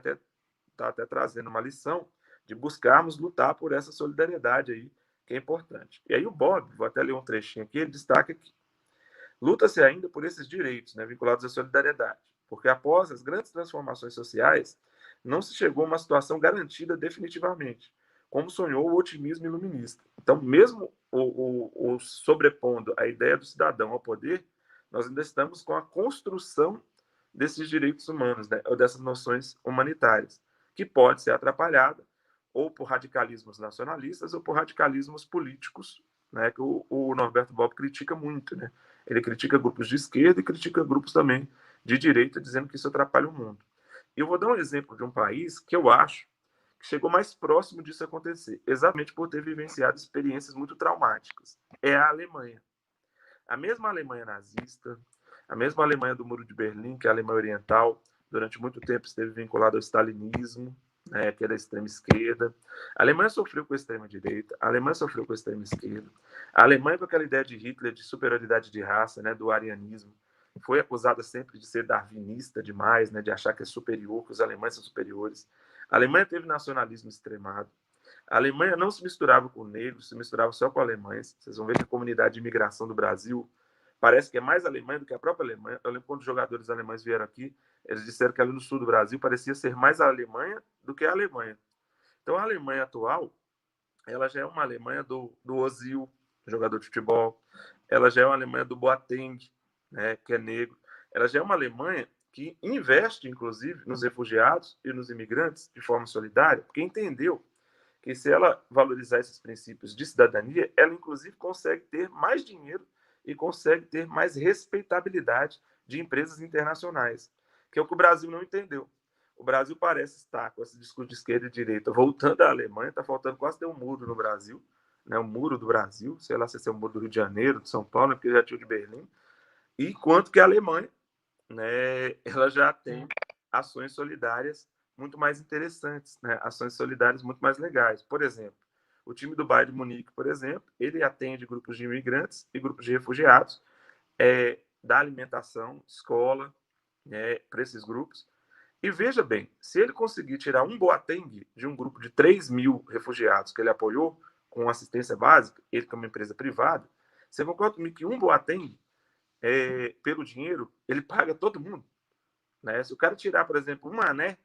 até trazendo uma lição de buscarmos lutar por essa solidariedade aí, que é importante. E aí o Bob, vou até ler um trechinho aqui, ele destaca que luta-se ainda por esses direitos, né, vinculados à solidariedade, porque após as grandes transformações sociais, não se chegou a uma situação garantida definitivamente, como sonhou o otimismo iluminista. Então, mesmo o sobrepondo a ideia do cidadão ao poder, nós ainda estamos com a construção desses direitos humanos, né, ou dessas noções humanitárias, que pode ser atrapalhada ou por radicalismos nacionalistas ou por radicalismos políticos, né, que o Norberto Bobbio critica muito, né? Ele critica grupos de esquerda e critica grupos também de direita, dizendo que isso atrapalha o mundo. E eu vou dar um exemplo de um país que eu acho que chegou mais próximo disso acontecer, exatamente por ter vivenciado experiências muito traumáticas. É a Alemanha. A mesma Alemanha nazista, a mesma Alemanha do Muro de Berlim, que é a Alemanha Oriental, durante muito tempo esteve vinculada ao stalinismo, né, que é da extrema esquerda. A Alemanha sofreu com a extrema direita, a Alemanha sofreu com a extrema esquerda. A Alemanha, com aquela ideia de Hitler de superioridade de raça, né, do arianismo, foi acusada sempre de ser darwinista demais, né, de achar que é superior, que os alemães são superiores. A Alemanha teve nacionalismo extremado. A Alemanha não se misturava com negros, se misturava só com alemães. Vocês vão ver que a comunidade de imigração do Brasil parece que é mais Alemanha do que a própria Alemanha. Eu lembro quando os jogadores alemães vieram aqui, eles disseram que ali no sul do Brasil parecia ser mais a Alemanha do que a Alemanha. Então, a Alemanha atual, ela já é uma Alemanha do Ozil, jogador de futebol. Ela já é uma Alemanha do Boateng, né, que é negro. Ela já é uma Alemanha que investe, inclusive, nos refugiados e nos imigrantes de forma solidária, porque entendeu que se ela valorizar esses princípios de cidadania, ela, inclusive, consegue ter mais dinheiro e consegue ter mais respeitabilidade de empresas internacionais, que é o que o Brasil não entendeu. O Brasil parece estar com esse discurso de esquerda e direita voltando à Alemanha, está faltando quase ter um muro no Brasil, né, um muro do Brasil, sei lá se é o muro do Rio de Janeiro, de São Paulo, porque já tinha o de Berlim, enquanto que a Alemanha, né, ela já tem ações solidárias muito mais interessantes, né, ações solidárias muito mais legais. Por exemplo, o time do Bayern de Munique, por exemplo, ele atende grupos de imigrantes e grupos de refugiados, dá alimentação, escola, né, para esses grupos. E veja bem, se ele conseguir tirar um Boateng de um grupo de 3.000 refugiados que ele apoiou com assistência básica, ele que é uma empresa privada, você concorda comigo que um Boateng, pelo dinheiro, ele paga todo mundo? Né? Se o cara tirar, por exemplo, um Mané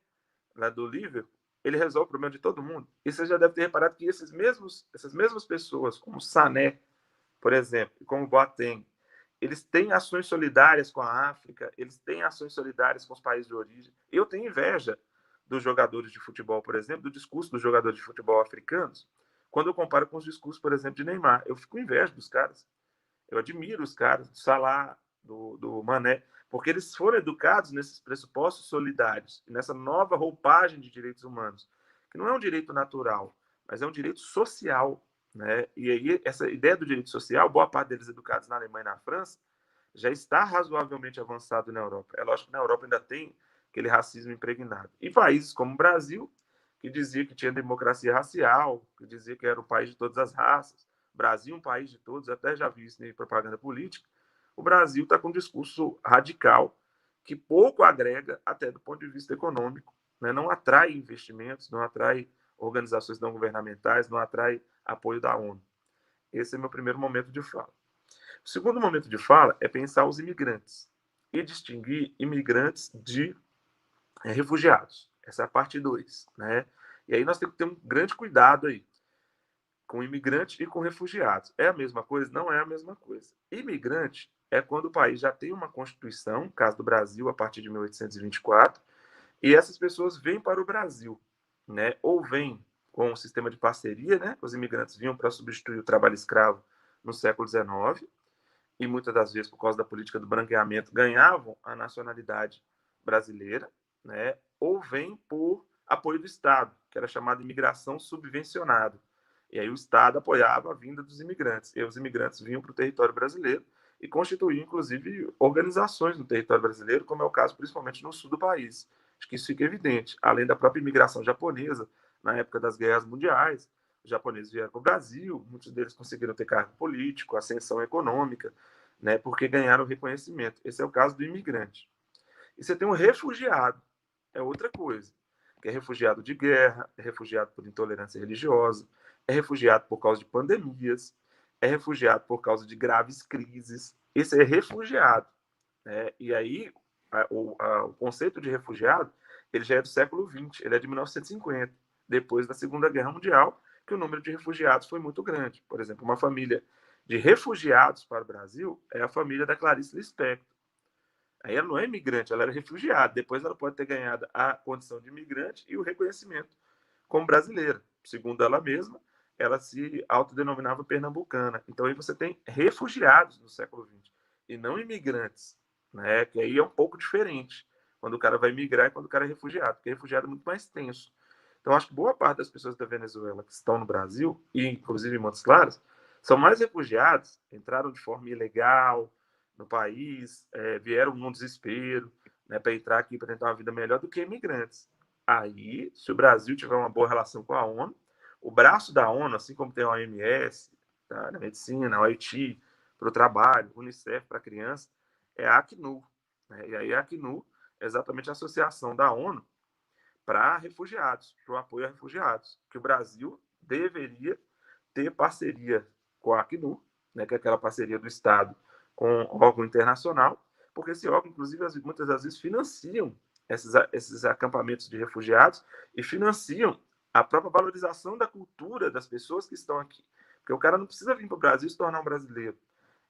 lá do Liverpool, ele resolve o problema de todo mundo. E você já deve ter reparado que essas mesmas pessoas, como Sané, por exemplo, e como Boateng, eles têm ações solidárias com a África, eles têm ações solidárias com os países de origem. Eu tenho inveja dos jogadores de futebol, por exemplo, do discurso dos jogadores de futebol africanos, quando eu comparo com os discursos, por exemplo, de Neymar. Eu fico com inveja dos caras. Eu admiro os caras, do Salah, do Mané, porque eles foram educados nesses pressupostos solidários, nessa nova roupagem de direitos humanos, que não é um direito natural, mas é um direito social, né? E aí essa ideia do direito social, boa parte deles educados na Alemanha e na França, já está razoavelmente avançado na Europa. É lógico que na Europa ainda tem aquele racismo impregnado. E países como o Brasil, que dizia que tinha democracia racial, que dizia que era o país de todas as raças, Brasil um país de todos, até já vi isso em propaganda política, o Brasil está com um discurso radical que pouco agrega, até do ponto de vista econômico, né? Não atrai investimentos, não atrai organizações não governamentais, não atrai apoio da ONU. Esse é meu primeiro momento de fala. O segundo momento de fala é pensar os imigrantes e distinguir imigrantes de refugiados. Essa é a parte 2, né? E aí nós temos que ter um grande cuidado aí com imigrante e com refugiados. É a mesma coisa? Não é a mesma coisa. Imigrante é quando o país já tem uma constituição, caso do Brasil, a partir de 1824, e essas pessoas vêm para o Brasil, né? Ou vêm com um sistema de parceria, né? Os imigrantes vinham para substituir o trabalho escravo no século XIX, e muitas das vezes, por causa da política do branqueamento, ganhavam a nacionalidade brasileira, né? Ou vêm por apoio do Estado, que era chamada imigração subvencionada. E aí o Estado apoiava a vinda dos imigrantes. E os imigrantes vinham para o território brasileiro e constituíam, inclusive, organizações no território brasileiro, como é o caso principalmente no sul do país. Acho que isso fica evidente. Além da própria imigração japonesa, na época das guerras mundiais, os japoneses vieram para o Brasil, muitos deles conseguiram ter cargo político, ascensão econômica, né, porque ganharam reconhecimento. Esse é o caso do imigrante. E você tem um refugiado, é outra coisa, que é refugiado de guerra, é refugiado por intolerância religiosa, é refugiado por causa de pandemias, é refugiado por causa de graves crises. Esse é refugiado, né? E aí o conceito de refugiado ele já é do século XX, ele é de 1950, depois da Segunda Guerra Mundial, que o número de refugiados foi muito grande. Por exemplo, uma família de refugiados para o Brasil é a família da Clarice Lispector. Aí ela não é imigrante, ela era refugiada. Depois ela pode ter ganhado a condição de imigrante e o reconhecimento como brasileira. Segundo ela mesma, ela se autodenominava pernambucana. Então aí você tem refugiados no século XX e não imigrantes, né? Que aí é um pouco diferente quando o cara vai migrar e quando o cara é refugiado, porque refugiado é muito mais tenso. Então acho que boa parte das pessoas da Venezuela que estão no Brasil, e inclusive em Montes Claros, são mais refugiados, entraram de forma ilegal no país, vieram num desespero, né, para entrar aqui para tentar uma vida melhor do que imigrantes. Aí, se o Brasil tiver uma boa relação com a ONU, o braço da ONU, assim como tem a OMS, tá, na medicina, a OIT, para o trabalho, Unicef para a criança, é a Acnur. Né? E aí a Acnur é exatamente a associação da ONU para refugiados, para o apoio a refugiados, que o Brasil deveria ter parceria com a Acnur, né, que é aquela parceria do Estado com o órgão internacional, porque esse órgão, inclusive, muitas das vezes financiam esses acampamentos de refugiados e financiam a própria valorização da cultura das pessoas que estão aqui. Porque o cara não precisa vir para o Brasil e se tornar um brasileiro.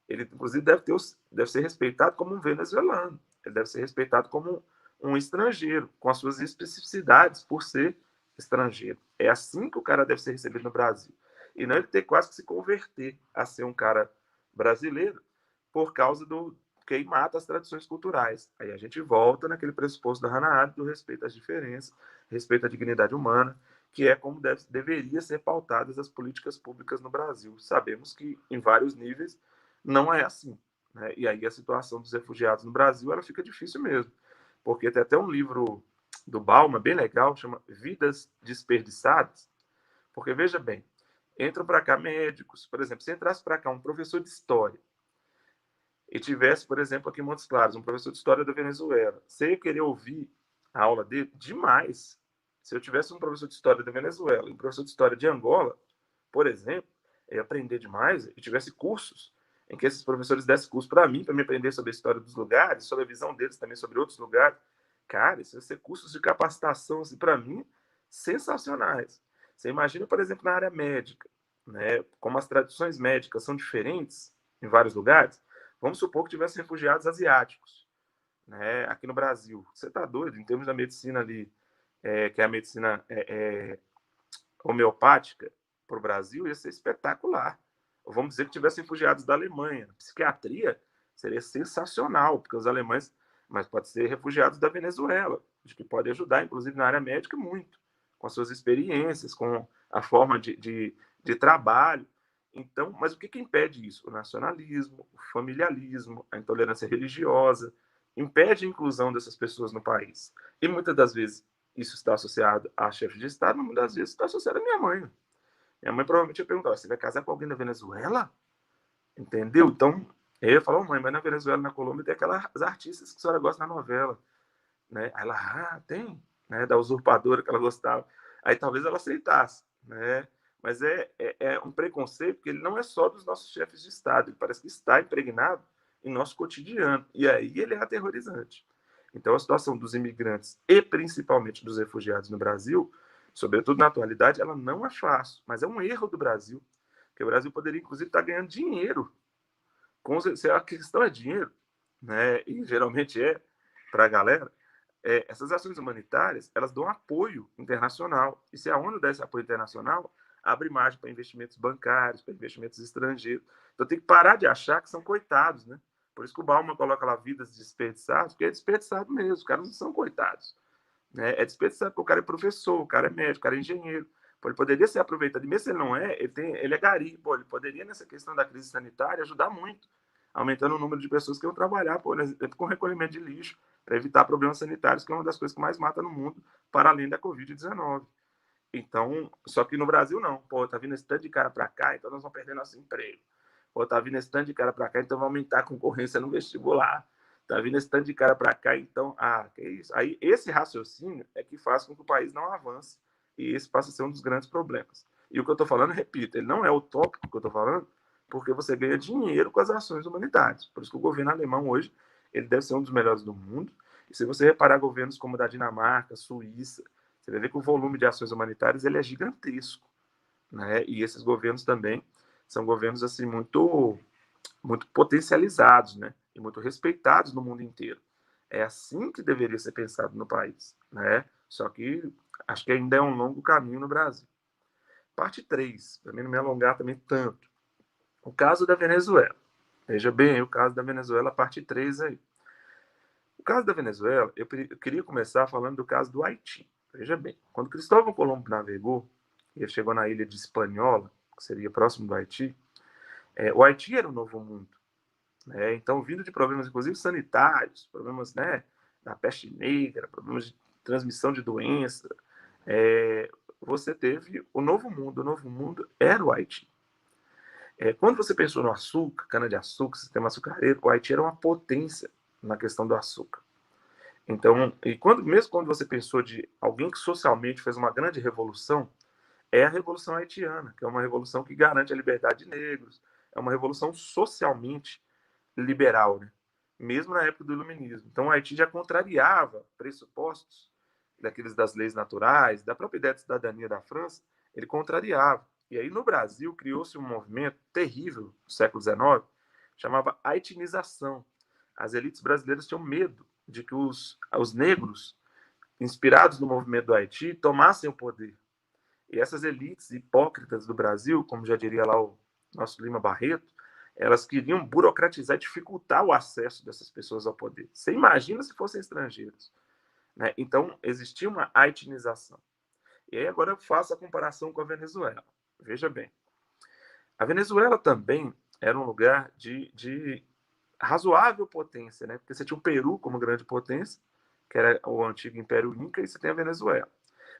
Ele, inclusive, deve ser respeitado como um venezuelano. Ele deve ser respeitado como um estrangeiro, com as suas especificidades por ser estrangeiro. É assim que o cara deve ser recebido no Brasil. E não ele ter quase que se converter a ser um cara brasileiro por causa do que mata as tradições culturais. Aí a gente volta naquele pressuposto da Hannah Arendt do respeito às diferenças, respeito à dignidade humana, que é como deveria ser pautadas as políticas públicas no Brasil. Sabemos que em vários níveis não é assim, né? E aí a situação dos refugiados no Brasil ela fica difícil mesmo, porque tem até um livro do Bauman bem legal, chama Vidas Desperdiçadas, porque veja bem, entram para cá médicos, por exemplo, se entrasse para cá um professor de história e tivesse, por exemplo, aqui em Montes Claros, um professor de história da Venezuela, você ia querer ouvir a aula dele? Demais. Se eu tivesse um professor de história da Venezuela e um professor de história de Angola, por exemplo, eu ia aprender demais e tivesse cursos em que esses professores dessem curso para mim, para me aprender sobre a história dos lugares, sobre a visão deles também sobre outros lugares. Cara, isso ia ser cursos de capacitação, assim, para mim, sensacionais. Você imagina, por exemplo, na área médica, né, como as tradições médicas são diferentes em vários lugares. Vamos supor que tivesse refugiados asiáticos, né, aqui no Brasil. Você está doido? Em termos da medicina ali, que é a medicina homeopática para o Brasil, ia ser espetacular. Vamos dizer que tivesse refugiados da Alemanha. Psiquiatria seria sensacional, porque os alemães, mas pode ser refugiados da Venezuela, que pode ajudar, inclusive na área médica, muito, com as suas experiências, com a forma de trabalho. Então, mas o que impede isso? O nacionalismo, o familiarismo, a intolerância religiosa, impede a inclusão dessas pessoas no país. E muitas das vezes isso está associado a chefe de Estado, mas muitas das vezes está associado à minha mãe. Minha mãe provavelmente ia perguntar, você vai casar com alguém da Venezuela? Entendeu? Então, eu ia falar, mãe, mas na Venezuela, na Colômbia, tem aquelas artistas que a senhora gosta na novela. Né? Aí ela, tem, né? Da usurpadora que ela gostava. Aí talvez ela aceitasse, né? Mas é um preconceito que ele não é só dos nossos chefes de Estado, ele parece que está impregnado em nosso cotidiano. E aí ele é aterrorizante. Então a situação dos imigrantes e principalmente dos refugiados no Brasil, sobretudo na atualidade, ela não é fácil, mas é um erro do Brasil, porque o Brasil poderia inclusive estar ganhando dinheiro. Se a questão é dinheiro, né? E geralmente é para a galera, essas ações humanitárias, elas dão apoio internacional. E se a ONU der esse apoio internacional, abre margem para investimentos bancários, para investimentos estrangeiros. Então tem que parar de achar que são coitados, né? Por isso que o Bauman coloca lá vidas desperdiçadas, porque é desperdiçado mesmo, os caras não são coitados. Né? É desperdiçado porque o cara é professor, o cara é médico, o cara é engenheiro. Pô, ele poderia ser aproveitado, e mesmo se ele não é, ele é gari. Pô, ele poderia, nessa questão da crise sanitária, ajudar muito, aumentando o número de pessoas que iam trabalhar, por exemplo, com recolhimento de lixo, para evitar problemas sanitários, que é uma das coisas que mais mata no mundo, para além da Covid-19. Então, só que no Brasil não. Pô, tá vindo esse tanto de cara para cá, então nós vamos perder nosso emprego. Pô, tá vindo esse tanto de cara para cá, então vai aumentar a concorrência no vestibular. Tá vindo esse tanto de cara para cá, então, que é isso. Aí, esse raciocínio é que faz com que o país não avance. E esse passa a ser um dos grandes problemas. E o que eu estou falando, repito, ele não é utópico que eu estou falando, porque você ganha dinheiro com as ações humanitárias. Por isso que o governo alemão hoje, ele deve ser um dos melhores do mundo. E se você reparar governos como o da Dinamarca, Suíça, você vai ver que o volume de ações humanitárias ele é gigantesco, né? E esses governos também são governos assim muito potencializados, né? E muito respeitados no mundo inteiro. É assim que deveria ser pensado no país, né? Só que acho que ainda é um longo caminho no Brasil. Parte 3, para mim não me alongar também tanto. O caso da Venezuela. Veja bem, o caso da Venezuela, parte 3 aí. O caso da Venezuela, eu queria começar falando do caso do Haiti. Veja bem, quando Cristóvão Colombo navegou, ele chegou na ilha de Hispaniola, que seria próximo do Haiti, o Haiti era o novo mundo. Né? Então, vindo de problemas, inclusive sanitários, problemas, né, da peste negra, problemas de transmissão de doença, você teve o novo mundo. O novo mundo era o Haiti. Quando você pensou no açúcar, cana-de-açúcar, sistema açucareiro, o Haiti era uma potência na questão do açúcar. Então, mesmo quando você pensou de alguém que socialmente fez uma grande revolução, é a Revolução Haitiana, que é uma revolução que garante a liberdade de negros, é uma revolução socialmente liberal, né? Mesmo na época do Iluminismo. Então, o Haiti já contrariava pressupostos daqueles das leis naturais, da própria ideia de cidadania da França, ele contrariava. E aí, no Brasil, criou-se um movimento terrível no século XIX, chamava haitinização. As elites brasileiras tinham medo de que os negros, inspirados no movimento do Haiti, tomassem o poder. E essas elites hipócritas do Brasil, como já diria lá o nosso Lima Barreto, elas queriam burocratizar e dificultar o acesso dessas pessoas ao poder. Você imagina se fossem estrangeiros. Né? Então, existia uma haitinização. E aí agora eu faço a comparação com a Venezuela. Veja bem. A Venezuela também era um lugar de razoável potência, né? Porque você tinha o Peru como grande potência, que era o antigo Império Inca, e você tem a Venezuela.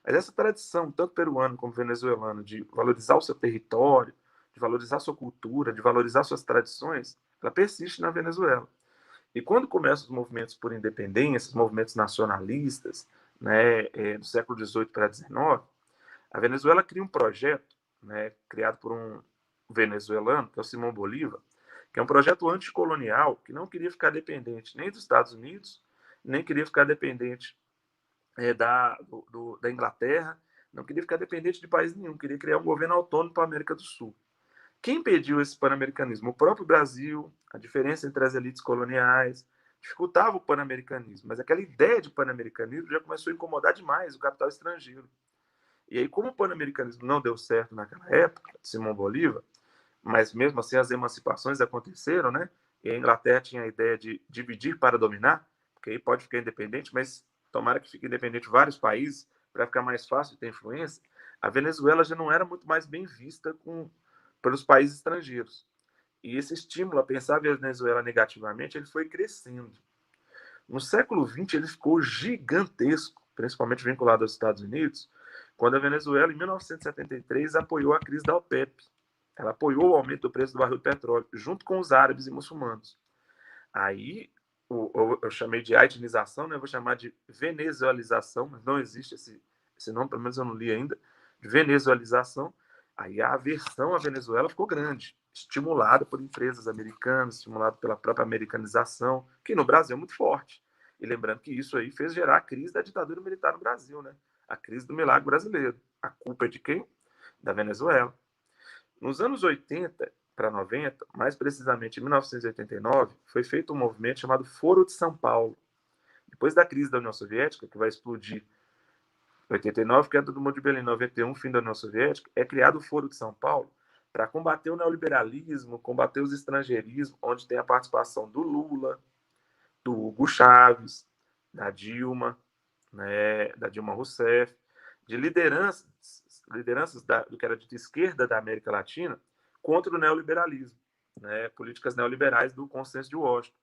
Mas essa tradição, tanto peruano como venezuelano, de valorizar o seu território, de valorizar a sua cultura, de valorizar suas tradições, ela persiste na Venezuela. E quando começam os movimentos por independência, os movimentos nacionalistas, né, do século XVIII para XIX, a Venezuela cria um projeto, né, criado por um venezuelano, que é o Simão Bolívar, que é um projeto anticolonial que não queria ficar dependente nem dos Estados Unidos, nem queria ficar dependente da Inglaterra, não queria ficar dependente de país nenhum, queria criar um governo autônomo para a América do Sul. Quem impediu esse pan-americanismo? O próprio Brasil, a diferença entre as elites coloniais, dificultava o pan-americanismo, mas aquela ideia de pan-americanismo já começou a incomodar demais o capital estrangeiro. E aí, como o pan-americanismo não deu certo naquela época, de Simão Bolívar, mas mesmo assim as emancipações aconteceram, né? E a Inglaterra tinha a ideia de dividir para dominar, porque aí pode ficar independente, mas tomara que fique independente vários países para ficar mais fácil de ter influência. A Venezuela já não era muito mais bem vista pelos países estrangeiros. E esse estímulo a pensar a Venezuela negativamente, ele foi crescendo. No século XX, ele ficou gigantesco, principalmente vinculado aos Estados Unidos, quando a Venezuela, em 1973, apoiou a crise da OPEP. Ela apoiou o aumento do preço do barril de petróleo, junto com os árabes e muçulmanos. Aí, eu chamei de haitianização, né? Eu vou chamar de venezuelização, mas não existe esse nome, pelo menos eu não li ainda, de venezuelização. Aí a aversão à Venezuela ficou grande, estimulada por empresas americanas, estimulada pela própria americanização, que no Brasil é muito forte. E lembrando que isso aí fez gerar a crise da ditadura militar no Brasil, né? A crise do milagre brasileiro. A culpa é de quem? Da Venezuela. Nos anos 80 para 90, mais precisamente em 1989, foi feito um movimento chamado Foro de São Paulo. Depois da crise da União Soviética, que vai explodir em 89, queda do Muro de Berlim, 91, fim da União Soviética, é criado o Foro de São Paulo para combater o neoliberalismo, combater os estrangeirismos, onde tem a participação do Lula, do Hugo Chávez, da Dilma, né, da Dilma Rousseff, de lideranças do que era de esquerda da América Latina contra o neoliberalismo, né, políticas neoliberais do consenso de Washington.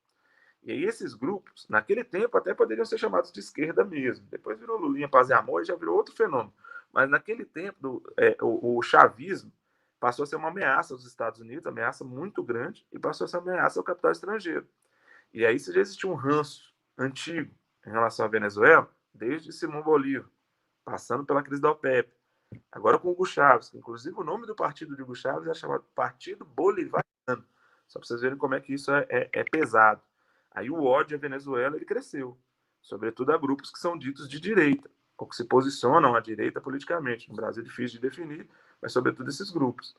E aí esses grupos, naquele tempo, até poderiam ser chamados de esquerda mesmo. Depois virou Lulinha, Paz e Amor e já virou outro fenômeno. Mas naquele tempo, o chavismo passou a ser uma ameaça aos Estados Unidos, ameaça muito grande, e passou a ser uma ameaça ao capital estrangeiro. E aí já existia um ranço antigo em relação à Venezuela, desde Simão Bolívar, passando pela crise da OPEP. Agora com o Hugo Chávez, que inclusive o nome do partido de Hugo Chávez é chamado Partido Bolivariano. Só para vocês verem como é que isso é pesado. Aí o ódio à Venezuela ele cresceu, sobretudo a grupos que são ditos de direita, ou que se posicionam à direita politicamente. No Brasil é difícil de definir, mas sobretudo esses grupos.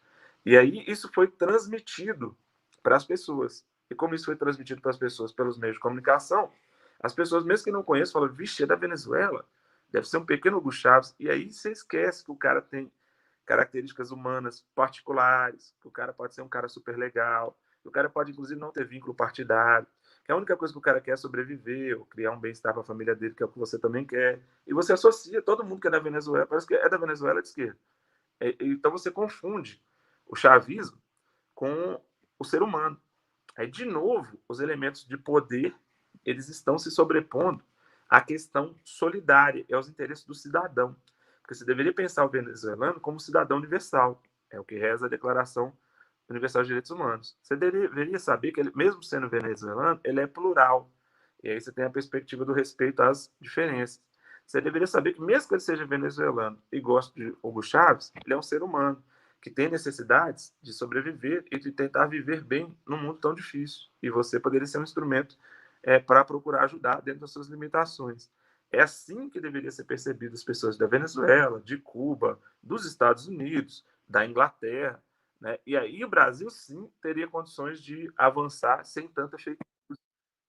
E aí isso foi transmitido para as pessoas. E como isso foi transmitido para as pessoas pelos meios de comunicação, as pessoas, mesmo que não conheçam, falam, vixe, é da Venezuela, deve ser um pequeno Hugo Chávez. E aí você esquece que o cara tem características humanas particulares, que o cara pode ser um cara super legal, que o cara pode, inclusive, não ter vínculo partidário, que a única coisa que o cara quer é sobreviver, ou criar um bem-estar para a família dele, que é o que você também quer. E você associa todo mundo que é da Venezuela, parece que é da Venezuela de esquerda. Então você confunde o chavismo com o ser humano. Aí, de novo, os elementos de poder, eles estão se sobrepondo à questão solidária e aos interesses do cidadão. Porque você deveria pensar o venezuelano como cidadão universal. É o que reza a Declaração Universal de Direitos Humanos. Você deveria saber que, ele, mesmo sendo venezuelano, ele é plural. E aí você tem a perspectiva do respeito às diferenças. Você deveria saber que, mesmo que ele seja venezuelano e goste de Hugo Chávez, ele é um ser humano que tem necessidades de sobreviver e de tentar viver bem num mundo tão difícil. E você poderia ser um instrumento para procurar ajudar dentro das suas limitações. É assim que deveria ser percebido as pessoas da Venezuela, de Cuba, dos Estados Unidos, da Inglaterra, né? E aí o Brasil, sim, teria condições de avançar sem tanta fake news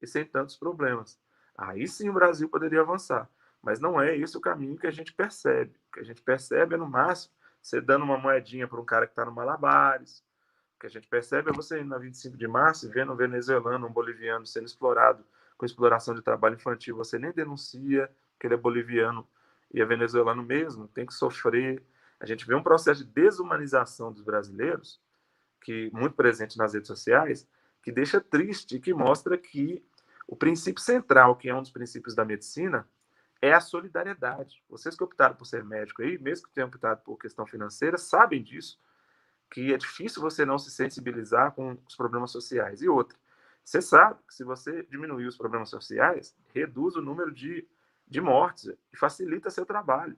e sem tantos problemas. Aí sim o Brasil poderia avançar. Mas não é esse o caminho que a gente percebe. O que a gente percebe é, no máximo, você dando uma moedinha para um cara que está no Malabares. O que a gente percebe é você indo na 25 de março, vendo um venezuelano, um boliviano sendo explorado com exploração de trabalho infantil. Você nem denuncia que ele é boliviano e é venezuelano mesmo, tem que sofrer. A gente vê um processo de desumanização dos brasileiros, que muito presente nas redes sociais, que deixa triste e que mostra que o princípio central, que é um dos princípios da medicina, é a solidariedade. Vocês que optaram por ser médico aí, mesmo que tenham optado por questão financeira, sabem disso, que é difícil você não se sensibilizar com os problemas sociais. E outra, você sabe que se você diminuir os problemas sociais, reduz o número de mortes e facilita seu trabalho.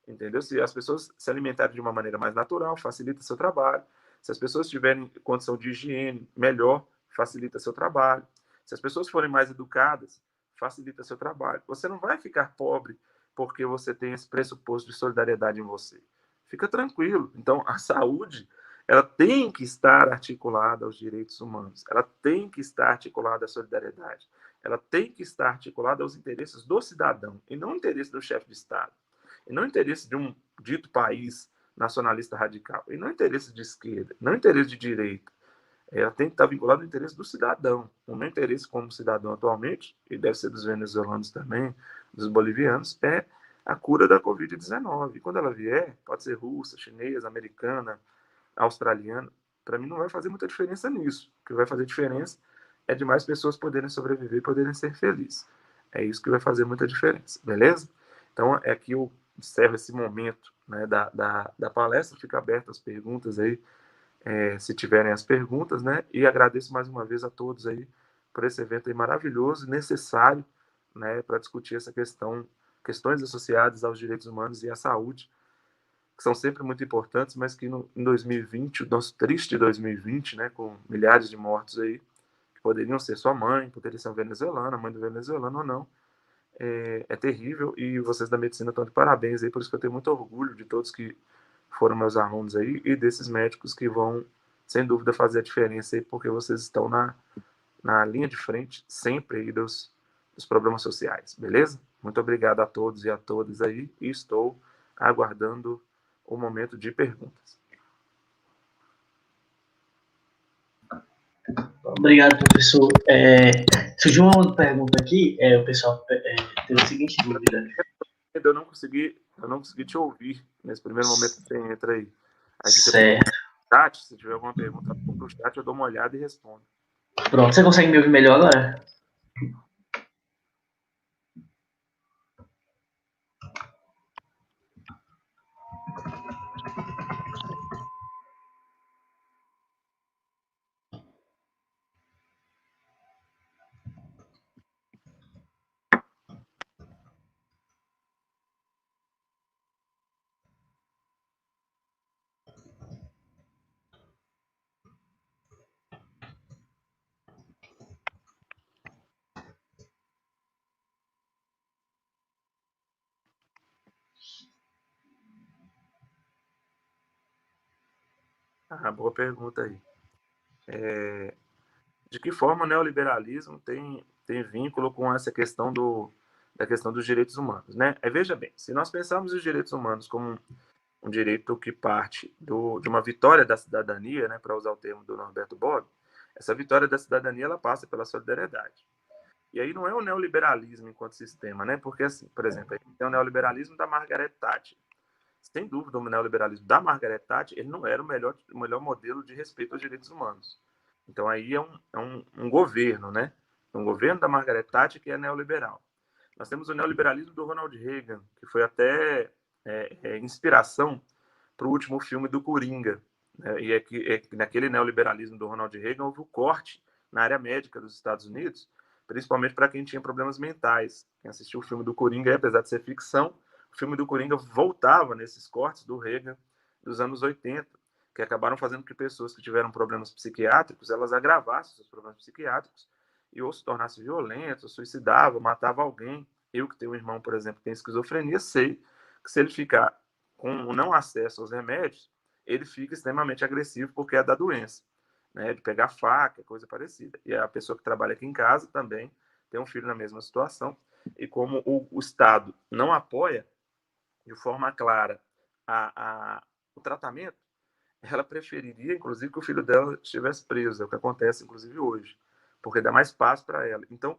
Entendeu? Se as pessoas se alimentarem de uma maneira mais natural, facilita seu trabalho. Se as pessoas tiverem condição de higiene melhor, facilita seu trabalho. Se as pessoas forem mais educadas, facilita seu trabalho. Você não vai ficar pobre porque você tem esse pressuposto de solidariedade em você. Fica tranquilo. Então, a saúde, ela tem que estar articulada aos direitos humanos. Ela tem que estar articulada à solidariedade. Ela tem que estar articulada aos interesses do cidadão e não interesse do chefe de Estado. E não interesse de um dito país nacionalista radical. E não interesse de esquerda, não interesse de direita. Ela tem que estar vinculada ao interesse do cidadão. O meu interesse como cidadão atualmente, e deve ser dos venezuelanos também, dos bolivianos, é a cura da Covid-19. E quando ela vier, pode ser russa, chinesa, americana, australiana, para mim não vai fazer muita diferença nisso. O que vai fazer diferença é de mais pessoas poderem sobreviver e poderem ser felizes. É isso que vai fazer muita diferença, beleza? Então, é que eu encerro esse momento, né, da palestra, fica aberto as perguntas aí, se tiverem as perguntas, né, e agradeço mais uma vez a todos aí por esse evento aí maravilhoso e necessário, né, para discutir essa questões associadas aos direitos humanos e à saúde, que são sempre muito importantes, mas que em 2020, o nosso triste 2020, né, com milhares de mortos aí, que poderiam ser sua mãe, poderia ser uma venezuelana, mãe do venezuelano ou não, é terrível, e vocês da medicina estão de parabéns aí, por isso que eu tenho muito orgulho de todos que foram meus alunos aí, e desses médicos que vão, sem dúvida, fazer a diferença aí, porque vocês estão na linha de frente, sempre aí dos problemas sociais, beleza? Muito obrigado a todos e a todas aí, e estou aguardando o momento de perguntas. Obrigado, professor. Surgiu uma outra pergunta aqui, o pessoal teve a seguinte dúvida. Eu não consegui te ouvir nesse primeiro momento que você entra aí. Certo. Chat, se tiver alguma pergunta pro chat, eu dou uma olhada e respondo. Pronto, você consegue me ouvir melhor agora? Boa pergunta aí. De que forma o neoliberalismo tem vínculo com essa questão da questão dos direitos humanos, né? Veja bem, se nós pensarmos os direitos humanos como um direito que parte de uma vitória da cidadania, né, para usar o termo do Norberto Bobbio, essa vitória da cidadania ela passa pela solidariedade. E aí não é o neoliberalismo enquanto sistema, né? Porque, assim, por exemplo, a gente tem o neoliberalismo da Margaret Thatcher. Sem dúvida, o neoliberalismo da Margaret Thatcher ele não era o melhor modelo de respeito aos direitos humanos. Então aí é um governo, né? Um governo da Margaret Thatcher que é neoliberal. Nós temos o neoliberalismo do Ronald Reagan, que foi até inspiração para o último filme do Coringa. Né? E naquele neoliberalismo do Ronald Reagan houve o corte na área médica dos Estados Unidos, principalmente para quem tinha problemas mentais. Quem assistiu o filme do Coringa, apesar de ser ficção, o filme do Coringa voltava nesses cortes do Reagan dos anos 80, que acabaram fazendo que pessoas que tiveram problemas psiquiátricos, elas agravassem seus problemas psiquiátricos e ou se tornassem violentos, ou suicidavam, matavam alguém. Eu que tenho um irmão, por exemplo, que tem esquizofrenia, sei que se ele ficar com o não acesso aos remédios, ele fica extremamente agressivo porque é da doença, né? De pegar faca, coisa parecida. E a pessoa que trabalha aqui em casa também tem um filho na mesma situação. E como o Estado não apoia de forma clara o tratamento, ela preferiria, inclusive, que o filho dela estivesse preso, é o que acontece, inclusive, hoje, porque dá mais paz para ela. Então,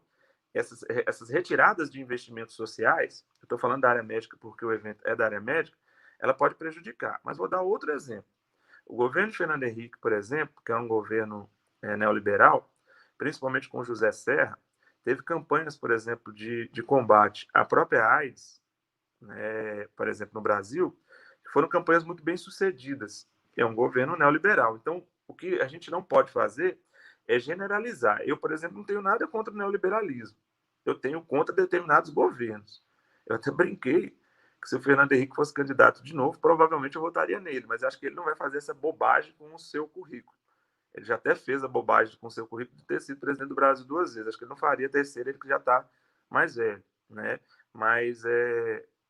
essas retiradas de investimentos sociais, eu estou falando da área médica porque o evento é da área médica, ela pode prejudicar. Mas vou dar outro exemplo. O governo de Fernando Henrique, por exemplo, que é um governo neoliberal, principalmente com José Serra, teve campanhas, por exemplo, de combate à própria AIDS, né, por exemplo, no Brasil, que foram campanhas muito bem sucedidas. É um governo neoliberal. Então, o que a gente não pode fazer é generalizar. Eu, por exemplo, não tenho nada contra o neoliberalismo. Eu tenho contra determinados governos. Eu até brinquei que se o Fernando Henrique fosse candidato de novo, provavelmente eu votaria nele, mas acho que ele não vai fazer essa bobagem com o seu currículo. Ele já até fez a bobagem com o seu currículo de ter sido presidente do Brasil 2 vezes. Acho que ele não faria a terceira, ele que já está mais velho, né? Mas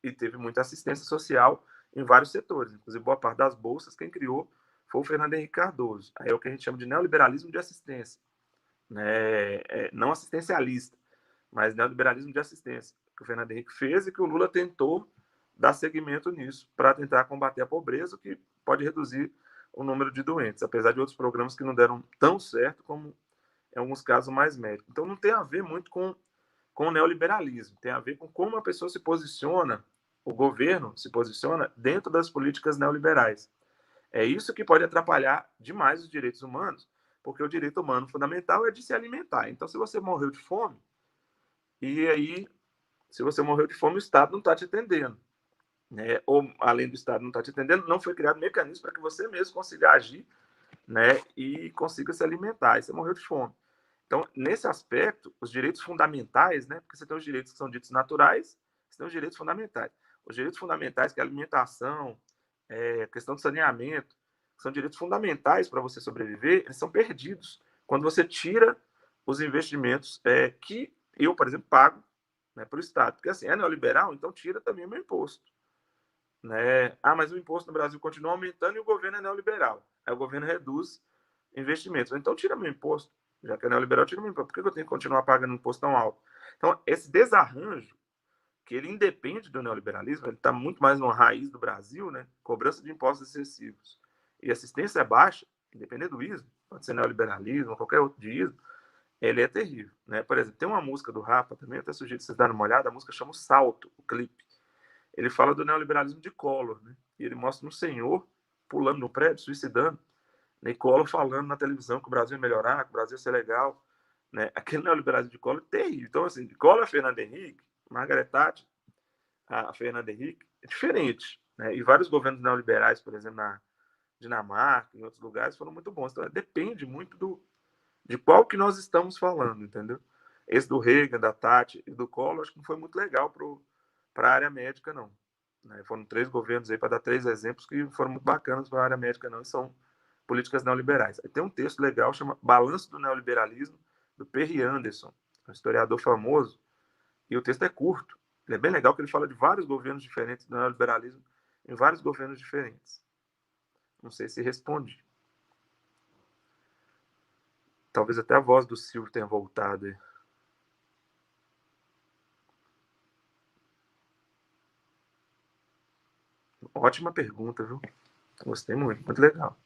e teve muita assistência social em vários setores, inclusive boa parte das bolsas quem criou foi o Fernando Henrique Cardoso. Aí é o que a gente chama de neoliberalismo de assistência, né? Não assistencialista, mas neoliberalismo de assistência, que o Fernando Henrique fez e que o Lula tentou dar seguimento nisso para tentar combater a pobreza, que pode reduzir o número de doentes, apesar de outros programas que não deram tão certo como em alguns casos mais médicos. Então não tem a ver muito com o neoliberalismo, tem a ver com como a pessoa se posiciona, o governo se posiciona dentro das políticas neoliberais. É isso que pode atrapalhar demais os direitos humanos, porque o direito humano fundamental é de se alimentar. Então, se você morreu de fome, e aí, se você morreu de fome, o Estado não está te atendendo. Né? Ou, além do Estado não estar te atendendo, não foi criado mecanismo para que você mesmo consiga agir, né? E consiga se alimentar. E você morreu de fome. Então, nesse aspecto, os direitos fundamentais, né? Porque você tem os direitos que são ditos naturais, você tem os direitos fundamentais. Os direitos fundamentais, que é a alimentação, questão do saneamento, que são direitos fundamentais para você sobreviver, eles são perdidos quando você tira os investimentos que eu, por exemplo, pago, né, para o Estado. Porque assim, é neoliberal, então tira também o meu imposto. Né? Ah, mas o imposto no Brasil continua aumentando e o governo é neoliberal. Aí o governo reduz investimentos. Então tira meu imposto. Já que é neoliberal, tira meu imposto. Por que eu tenho que continuar pagando um imposto tão alto? Então, esse desarranjo, que ele independe do neoliberalismo, ele está muito mais na raiz do Brasil, né? Cobrança de impostos excessivos e assistência baixa, independente do ismo, pode ser neoliberalismo, qualquer outro de ismo, ele é terrível. Né? Por exemplo, tem uma música do Rapa também, até sugiro vocês darem uma olhada, a música chama O Salto, o clipe. Ele fala do neoliberalismo de Collor, né? E ele mostra um senhor pulando no prédio, suicidando, né? E Collor falando na televisão que o Brasil ia melhorar, que o Brasil ia ser legal, né? Aquele neoliberalismo de Collor é terrível. Então, assim, de Collor a Fernando Henrique, Margaret Thatcher, a Fernando Henrique, é diferente, né? E vários governos neoliberais, por exemplo, na Dinamarca, em outros lugares, foram muito bons. Então, depende muito de qual que nós estamos falando, entendeu? Esse do Reagan, da Thatcher e do Collor, acho que não foi muito legal para a área médica, não. Né? Foram 3 governos aí, para dar 3 exemplos, que foram muito bacanas para a área médica, não, e são políticas neoliberais. Aí tem um texto legal, chama Balanço do Neoliberalismo, do Perry Anderson, um historiador famoso, e o texto é curto. Ele é bem legal, porque ele fala de vários governos diferentes do neoliberalismo, em vários governos diferentes. Não sei se respondi. Talvez até a voz do Silvio tenha voltado aí. Ótima pergunta, viu? Gostei muito, muito legal.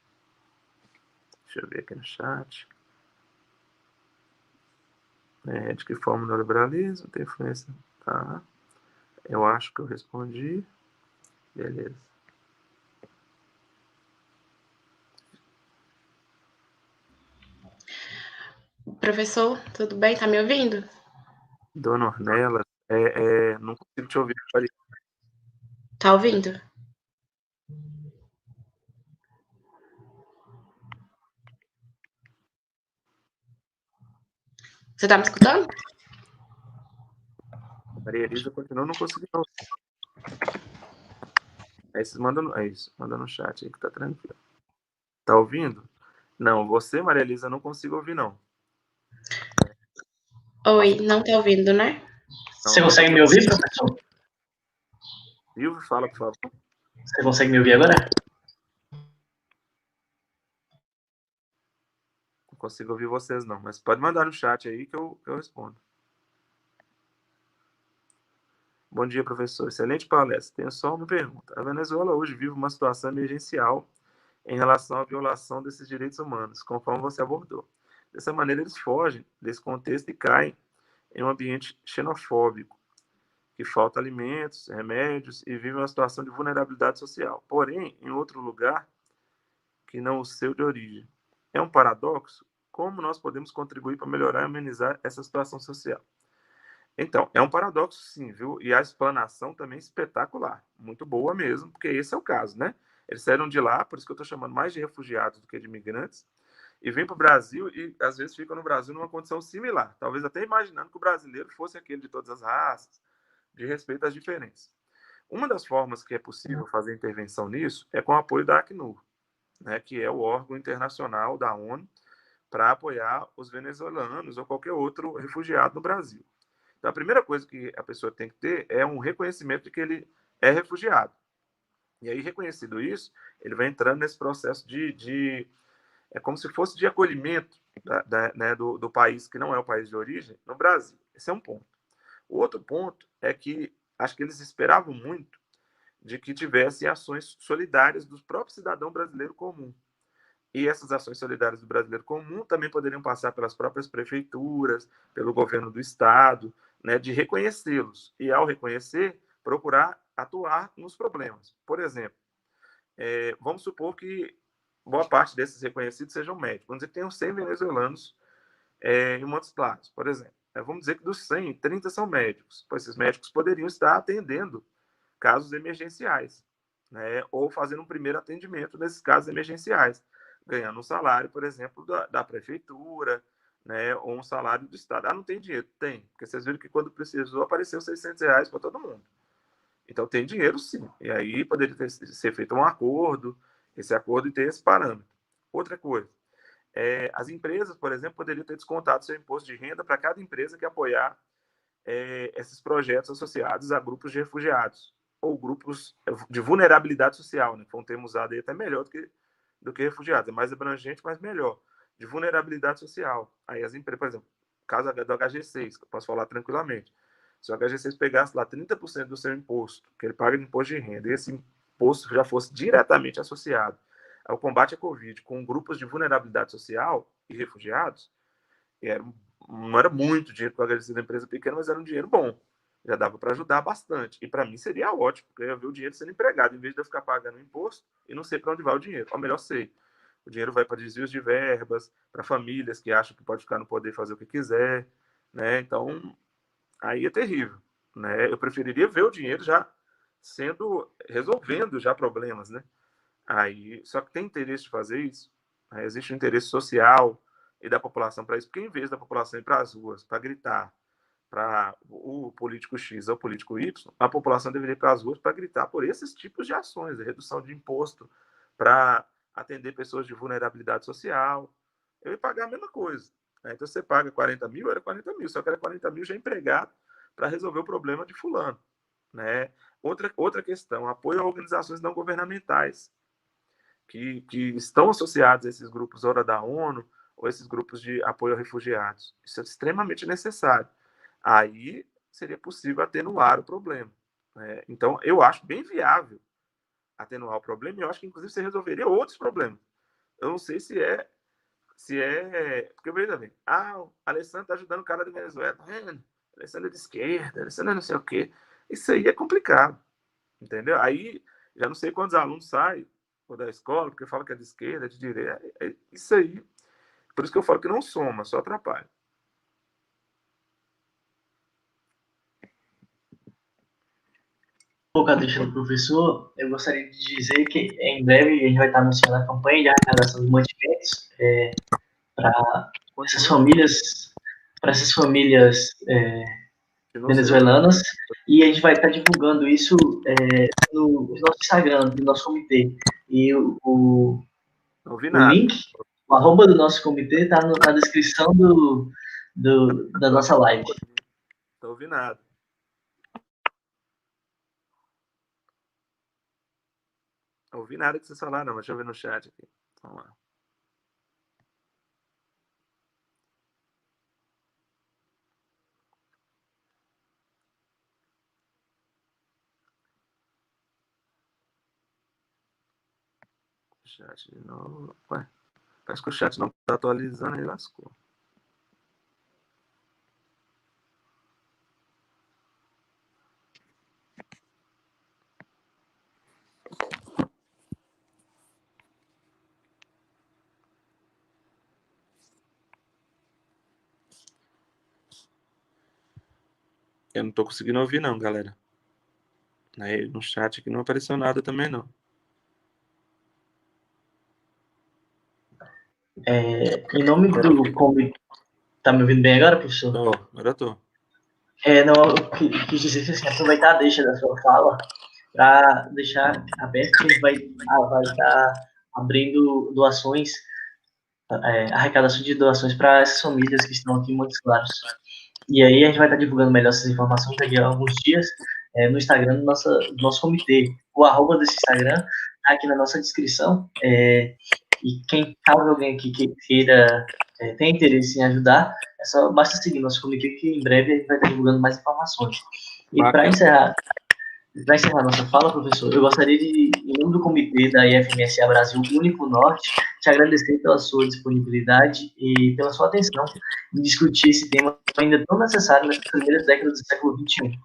Deixa eu ver aqui no chat. De que forma o neoliberalismo tem influência? Tá. Eu acho que eu respondi. Beleza. Professor, tudo bem? Tá me ouvindo? Dona Ornella, não consigo te ouvir. Tá ouvindo? Você tá me escutando? Maria Elisa continua não conseguindo. Aí vocês mandam, é isso, manda no chat aí que tá tranquilo. Tá ouvindo? Não, você, Maria Elisa, não consigo ouvir, não. Oi, não tá ouvindo, né? Você consegue me ouvir, professor? Silvio, fala, por favor. Você consegue me ouvir agora? Não consigo ouvir vocês, não. Mas pode mandar no chat aí que eu respondo. Bom dia, professor. Excelente palestra. Tenho só uma pergunta. A Venezuela hoje vive uma situação emergencial em relação à violação desses direitos humanos, conforme você abordou. Dessa maneira, eles fogem desse contexto e caem em um ambiente xenofóbico, que falta alimentos, remédios e vivem uma situação de vulnerabilidade social. Porém, em outro lugar que não o seu de origem. É um paradoxo? Como nós podemos contribuir para melhorar e amenizar essa situação social? Então, é um paradoxo sim, viu? E a explanação também é espetacular. Muito boa mesmo, porque esse é o caso, né? Eles saíram de lá, por isso que eu estou chamando mais de refugiados do que de imigrantes, e vêm para o Brasil e às vezes ficam no Brasil numa condição similar, talvez até imaginando que o brasileiro fosse aquele de todas as raças, de respeito às diferenças. Uma das formas que é possível fazer intervenção nisso é com o apoio da Acnur, né, que é o órgão internacional da ONU para apoiar os venezuelanos ou qualquer outro refugiado no Brasil. Então, a primeira coisa que a pessoa tem que ter é um reconhecimento de que ele é refugiado. E aí, reconhecido isso, ele vai entrando nesse processo é como se fosse de acolhimento né, do país que não é o país de origem no Brasil. Esse é um ponto. O outro ponto é que acho que eles esperavam muito de que tivessem ações solidárias do próprio cidadão brasileiro comum. E essas ações solidárias do brasileiro comum também poderiam passar pelas próprias prefeituras, pelo governo do estado, né, de reconhecê-los. E, ao reconhecer, procurar atuar nos problemas. Por exemplo, vamos supor que boa parte desses reconhecidos sejam médicos. Vamos dizer que tem 100 venezuelanos em Montes Claros, por exemplo. Vamos dizer que dos 100, 30 são médicos. Pois esses médicos poderiam estar atendendo casos emergenciais, né? Ou fazendo um primeiro atendimento nesses casos emergenciais, ganhando um salário, por exemplo, da prefeitura, né? Ou um salário do Estado. Não tem dinheiro? Tem. Porque vocês viram que quando precisou, apareceu R$600 para todo mundo. Então tem dinheiro, sim. E aí poderia ser feito um acordo, esse acordo e ter esse parâmetro. Outra coisa, as empresas, por exemplo, poderiam ter descontado seu imposto de renda para cada empresa que apoiar esses projetos associados a grupos de refugiados ou grupos de vulnerabilidade social, né? Foi um termo usado aí até melhor do que refugiados. É mais abrangente, mas melhor. De vulnerabilidade social. Aí as empresas, por exemplo, caso do HG6, que eu posso falar tranquilamente. Se o HG6 pegasse lá 30% do seu imposto, que ele paga de imposto de renda, e esse imposto já fosse diretamente associado ao combate à Covid com grupos de vulnerabilidade social e refugiados, não era muito dinheiro para o HG6 da empresa pequena, mas era um dinheiro bom. Já dava para ajudar bastante. E para mim seria ótimo, porque eu ia ver o dinheiro sendo empregado, em vez de eu ficar pagando imposto e não sei para onde vai o dinheiro. Ou melhor, sei. O dinheiro vai para desvios de verbas, para famílias que acham que pode ficar no poder fazer o que quiser, né? Então, aí é terrível, né? Eu preferiria ver o dinheiro já resolvendo já problemas, né? Aí, só que tem interesse de fazer isso, né? Existe um interesse social e da população para isso, porque em vez da população ir para as ruas para gritar para o político X ou o político Y, a população deveria ir para as ruas para gritar por esses tipos de ações, a redução de imposto para atender pessoas de vulnerabilidade social. Eu ia pagar a mesma coisa, né? Então você paga 40 mil, era 40 mil, só que era 40 mil já empregado para resolver o problema de fulano, né? Outra questão, apoio a organizações não governamentais que estão associados a esses grupos ora da ONU ou esses grupos de apoio a refugiados. Isso é extremamente necessário. Aí seria possível atenuar o problema, né? Então, eu acho bem viável atenuar o problema e eu acho que, inclusive, você resolveria outros problemas. Eu não sei se é... Porque, veja bem, o Alessandro está ajudando o cara da Venezuela. Alessandro é de esquerda, Alessandro é não sei o quê. Isso aí é complicado, entendeu? Aí, já não sei quantos alunos saem da escola, porque fala que é de esquerda, é de direita. Isso aí. Por isso que eu falo que não soma, só atrapalha. Deixa do professor, eu gostaria de dizer que em breve a gente vai estar anunciando a campanha de arrecadação de mantimentos para essas famílias venezuelanas, e a gente vai estar divulgando isso no nosso Instagram, do nosso comitê. E o link, o arroba do nosso comitê está na descrição da nossa live. Não ouvi nada. Não ouvi nada que vocês falaram, não, mas deixa eu ver no chat aqui. Vamos lá. Chat de novo. Ué, parece que o chat não está atualizando e lascou. Eu não estou conseguindo ouvir, não, galera. Aí, no chat aqui não apareceu nada também, não. Em nome do comitê... Tá me ouvindo bem agora, professor? Agora eu tô. Não, eu quis dizer que assim, aproveitar a deixa da sua fala para deixar aberto que a gente vai estar abrindo doações, arrecadação de doações para essas famílias que estão aqui em Montes Claros. E aí a gente vai estar divulgando melhor essas informações daqui a alguns dias no Instagram do nosso comitê. O arroba desse Instagram está aqui na nossa descrição. E quem caso alguém aqui que queira, tem interesse em ajudar, basta seguir nosso comitê que em breve a gente vai estar divulgando mais informações. E para encerrar nossa fala, professor, eu gostaria de, em nome do comitê da IFMSA Brasil Único Norte, te agradecer pela sua disponibilidade e pela sua atenção em discutir esse tema ainda tão necessário nessas primeiras décadas do século XXI.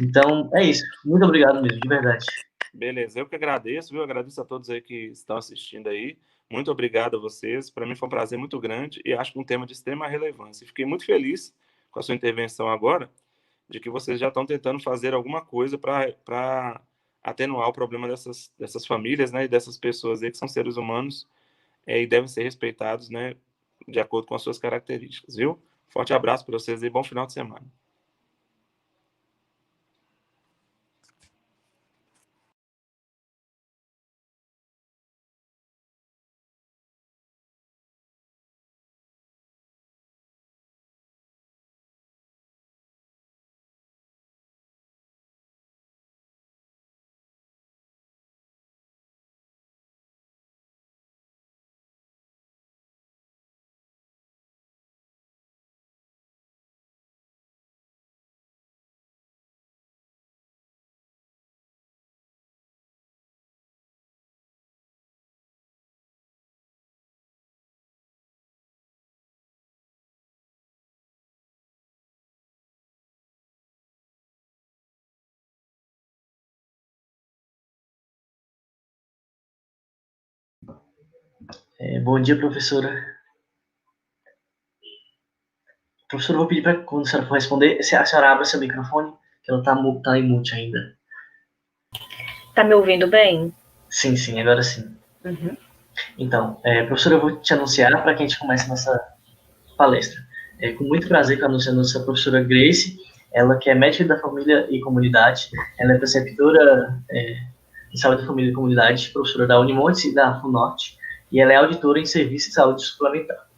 Então, é isso. Muito obrigado mesmo, de verdade. Beleza, eu que agradeço, viu? Agradeço a todos aí que estão assistindo aí. Muito obrigado a vocês. Para mim foi um prazer muito grande e acho que um tema de extrema relevância. Fiquei muito feliz com a sua intervenção agora, de que vocês já estão tentando fazer alguma coisa para atenuar o problema dessas famílias, né, e dessas pessoas aí que são seres humanos e devem ser respeitados, né, de acordo com as suas características, viu? Forte abraço para vocês e bom final de semana. Bom dia, professora. Professora, eu vou pedir para quando a senhora for responder, se a senhora abra seu microfone, que ela tá em mute ainda. Tá me ouvindo bem? Sim, agora sim. Uhum. Então, professora, eu vou te anunciar para que a gente comece a nossa palestra. Com muito prazer que eu anuncio a nossa professora Grace, ela que é médica da família e comunidade, ela é preceptora em saúde da família e comunidade, professora da Unimontes e da FUNORTE, e ela é auditora em serviço de saúde suplementar.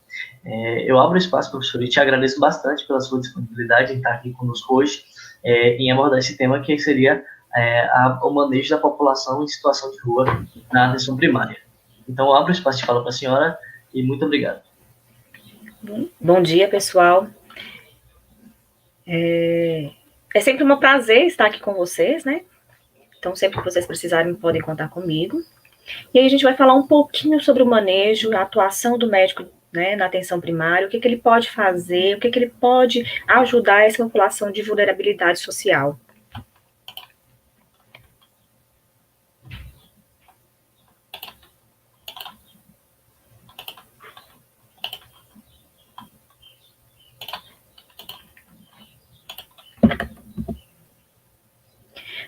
Eu abro espaço, professora, e te agradeço bastante pela sua disponibilidade em estar aqui conosco hoje, em abordar esse tema que seria o manejo da população em situação de rua na atenção primária. Então, eu abro espaço de fala para a senhora e muito obrigado. Bom dia, pessoal. É sempre um prazer estar aqui com vocês, né? Então, sempre que vocês precisarem, podem contar comigo. E aí a gente vai falar um pouquinho sobre o manejo, a atuação do médico, né, na atenção primária, o que ele pode fazer, o que ele pode ajudar essa população de vulnerabilidade social.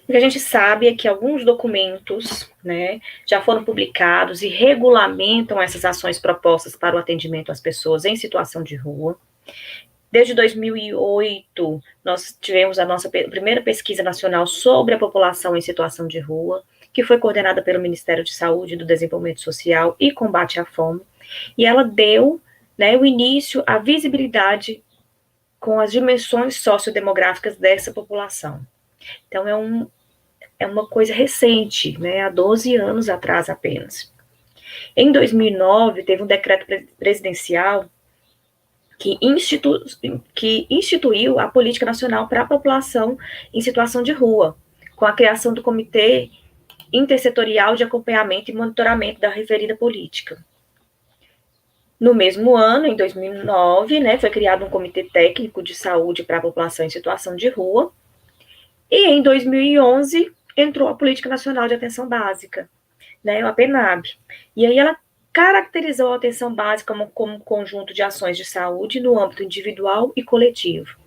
O que a gente sabe é que alguns documentos, né, já foram publicados e regulamentam essas ações propostas para o atendimento às pessoas em situação de rua. Desde 2008, nós tivemos a nossa primeira pesquisa nacional sobre a população em situação de rua, que foi coordenada pelo Ministério de Saúde, do Desenvolvimento Social e Combate à Fome, e ela deu, né, o início à visibilidade com as dimensões sociodemográficas dessa população. Então, é uma coisa recente, né, há 12 anos atrás apenas. Em 2009, teve um decreto presidencial que instituiu a Política Nacional para a População em Situação de Rua, com a criação do Comitê Intersetorial de Acompanhamento e Monitoramento da referida política. No mesmo ano, em 2009, né, foi criado um Comitê Técnico de Saúde para a População em Situação de Rua, e em 2011 entrou a Política Nacional de Atenção Básica, né, a PNAB. E aí ela caracterizou a atenção básica como conjunto de ações de saúde no âmbito individual e coletivo.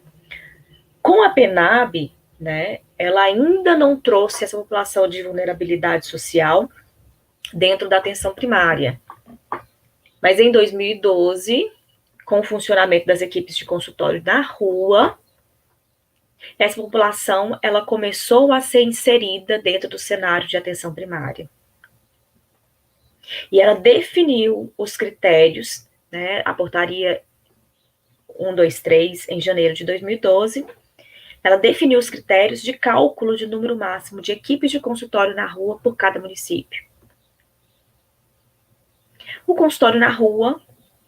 Com a PNAB, né, ela ainda não trouxe essa população de vulnerabilidade social dentro da atenção primária. Mas em 2012, com o funcionamento das equipes de consultório da rua, essa população ela começou a ser inserida dentro do cenário de atenção primária. E ela definiu os critérios, né, a portaria 123, em janeiro de 2012, ela definiu os critérios de cálculo de número máximo de equipes de consultório na rua por cada município. O consultório na rua,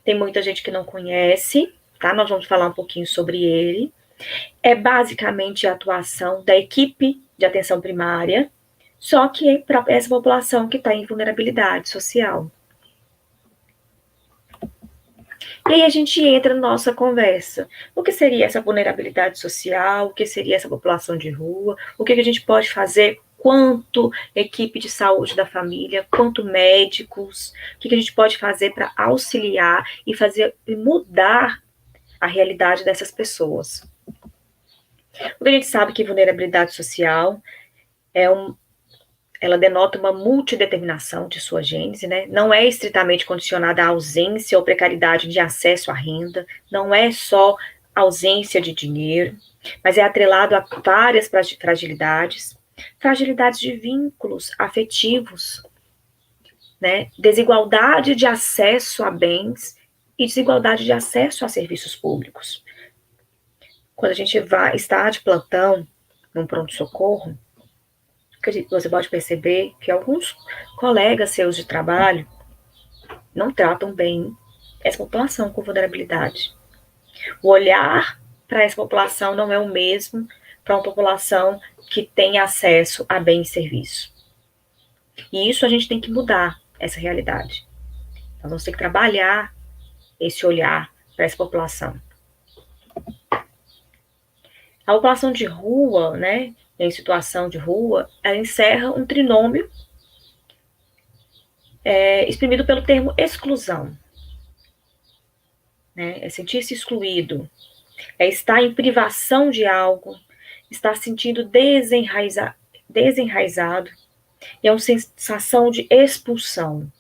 tem muita gente que não conhece, tá? Nós vamos falar um pouquinho sobre ele. É basicamente a atuação da equipe de atenção primária, só que para essa população que está em vulnerabilidade social. E aí a gente entra na nossa conversa. O que seria essa vulnerabilidade social? O que seria essa população de rua? O que a gente pode fazer quanto equipe de saúde da família, quanto médicos, o que a gente pode fazer para auxiliar e mudar a realidade dessas pessoas. Porque a gente sabe que vulnerabilidade social ela denota uma multideterminação de sua gênese, né? Não é estritamente condicionada à ausência ou precariedade de acesso à renda, não é só ausência de dinheiro, mas é atrelado a várias fragilidades de vínculos afetivos, né? Desigualdade de acesso a bens e desigualdade de acesso a serviços públicos. Quando a gente está de plantão num pronto-socorro, você pode perceber que alguns colegas seus de trabalho não tratam bem essa população com vulnerabilidade. O olhar para essa população não é o mesmo para uma população que tem acesso a bem e serviço. E isso a gente tem que mudar, essa realidade. Então, vamos ter que trabalhar esse olhar para essa população. A população de rua, né, em situação de rua, ela encerra um trinômio exprimido pelo termo exclusão. Né? É sentir-se excluído, é estar em privação de algo, estar sentindo desenraizado, e é uma sensação de expulsão.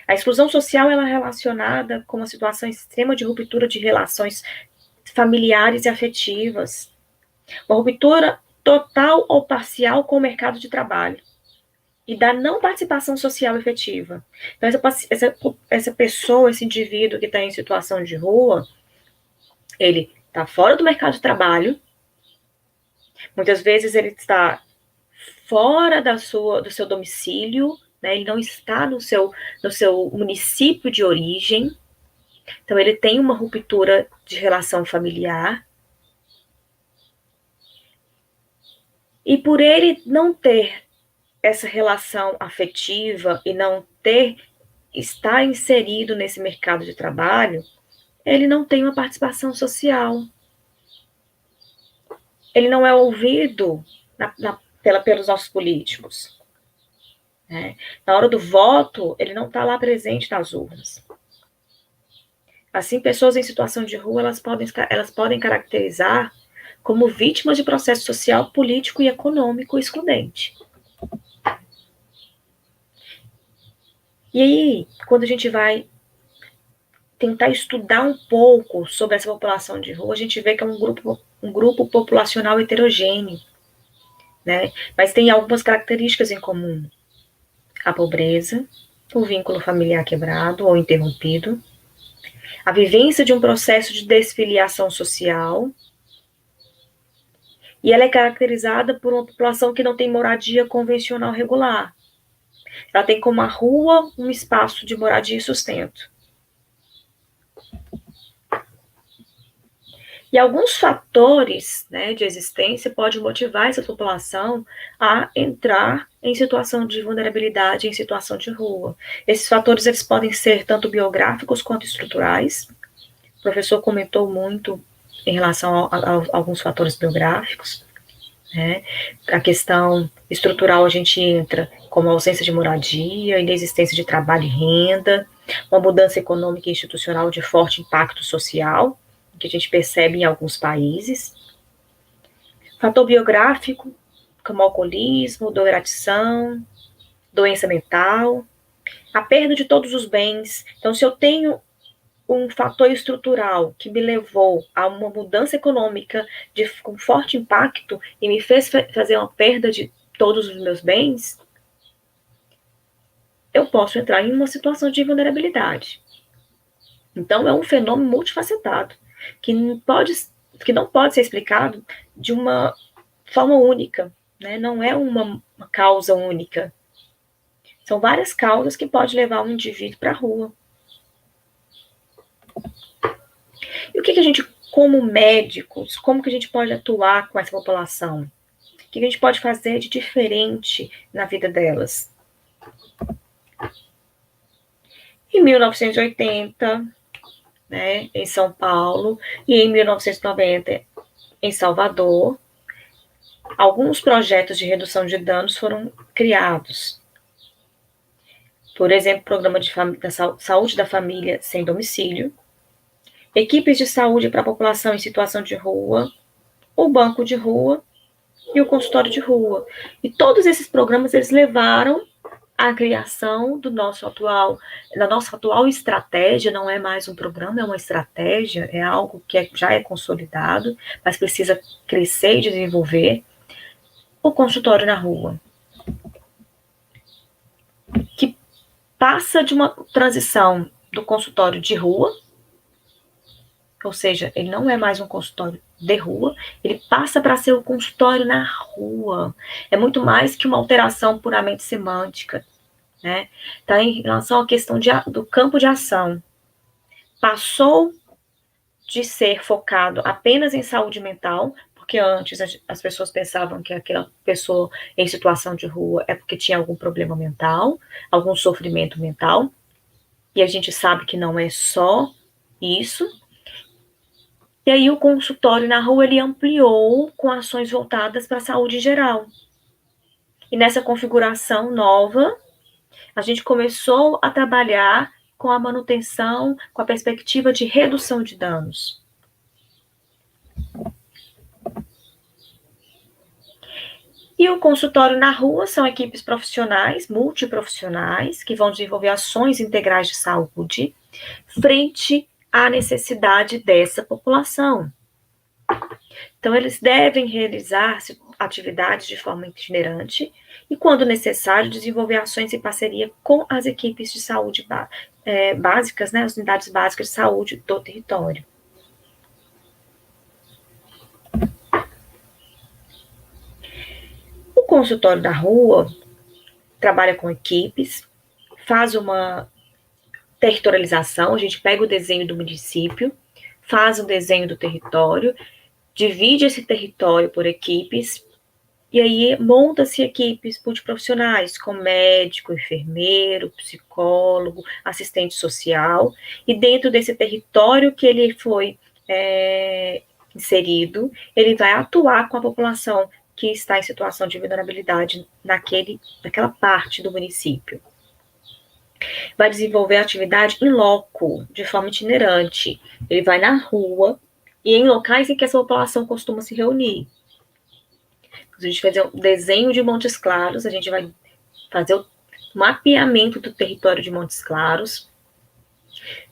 A exclusão social ela é relacionada com uma situação extrema de ruptura de relações familiares e afetivas, uma ruptura total ou parcial com o mercado de trabalho e da não participação social efetiva. Então, essa pessoa, esse indivíduo que está em situação de rua, ele está fora do mercado de trabalho, muitas vezes ele está fora do seu domicílio, né? Ele não está no seu município de origem, então ele tem uma ruptura de relação familiar. E por ele não ter essa relação afetiva e não estar inserido nesse mercado de trabalho, ele não tem uma participação social. Ele não é ouvido pelos nossos políticos. Né? Na hora do voto, ele não está lá presente nas urnas. Assim, pessoas em situação de rua, elas podem caracterizar como vítimas de processo social, político e econômico excludente. E aí, quando a gente vai tentar estudar um pouco sobre essa população de rua, a gente vê que é um grupo populacional heterogêneo, né? Mas tem algumas características em comum. A pobreza, o vínculo familiar quebrado ou interrompido, a vivência de um processo de desfiliação social, e ela é caracterizada por uma população que não tem moradia convencional regular. Ela tem como a rua um espaço de moradia e sustento. E alguns fatores, né, de existência podem motivar essa população a entrar em situação de vulnerabilidade, em situação de rua. Esses fatores eles podem ser tanto biográficos quanto estruturais. O professor comentou muito em relação a alguns fatores biográficos. Né? A questão estrutural a gente entra como a ausência de moradia, inexistência de trabalho e renda, uma mudança econômica e institucional de forte impacto social, que a gente percebe em alguns países. Fator biográfico, como alcoolismo, drogadição, doença mental, a perda de todos os bens. Então, se eu tenho um fator estrutural que me levou a uma mudança econômica com forte impacto e me fez fazer uma perda de todos os meus bens, eu posso entrar em uma situação de vulnerabilidade. Então, é um fenômeno multifacetado, que não pode ser explicado de uma forma única, né? Não é uma causa única. São várias causas que podem levar um indivíduo para a rua. E o que a gente, como médicos, como que a gente pode atuar com essa população? O que a gente pode fazer de diferente na vida delas? Em 1980, né, em São Paulo, e em 1990, em Salvador, alguns projetos de redução de danos foram criados. Por exemplo, programa da saúde da família sem domicílio, equipes de saúde para a população em situação de rua, o banco de rua e o consultório de rua. E todos esses programas, eles levaram à criação da nossa atual estratégia. Não é mais um programa, é uma estratégia, é algo que já é consolidado, mas precisa crescer e desenvolver. O consultório na rua, que passa de uma transição do consultório de rua, ou seja, ele não é mais um consultório de rua, ele passa para ser um consultório na rua. É muito mais que uma alteração puramente semântica, né? Tá em relação à questão do campo de ação. Passou de ser focado apenas em saúde mental, porque antes as pessoas pensavam que aquela pessoa em situação de rua é porque tinha algum problema mental, algum sofrimento mental, e a gente sabe que não é só isso. E aí o consultório na rua, ele ampliou com ações voltadas para a saúde geral. E nessa configuração nova, a gente começou a trabalhar com a manutenção, com a perspectiva de redução de danos. E o consultório na rua são equipes profissionais, multiprofissionais, que vão desenvolver ações integrais de saúde frente à necessidade dessa população. Então, eles devem realizar atividades de forma itinerante e, quando necessário, desenvolver ações em parceria com as equipes de saúde básicas, né, as unidades básicas de saúde do território. O consultório da rua trabalha com equipes, faz uma territorialização, a gente pega o desenho do município, faz um desenho do território, divide esse território por equipes, e aí monta-se equipes multiprofissionais, com médico, enfermeiro, psicólogo, assistente social, e dentro desse território que ele foi inserido, ele vai atuar com a população que está em situação de vulnerabilidade naquela parte do município. Vai desenvolver atividade em loco, de forma itinerante. Ele vai na rua e em locais em que essa população costuma se reunir. A gente vai fazer um desenho de Montes Claros, a gente vai fazer o mapeamento do território de Montes Claros.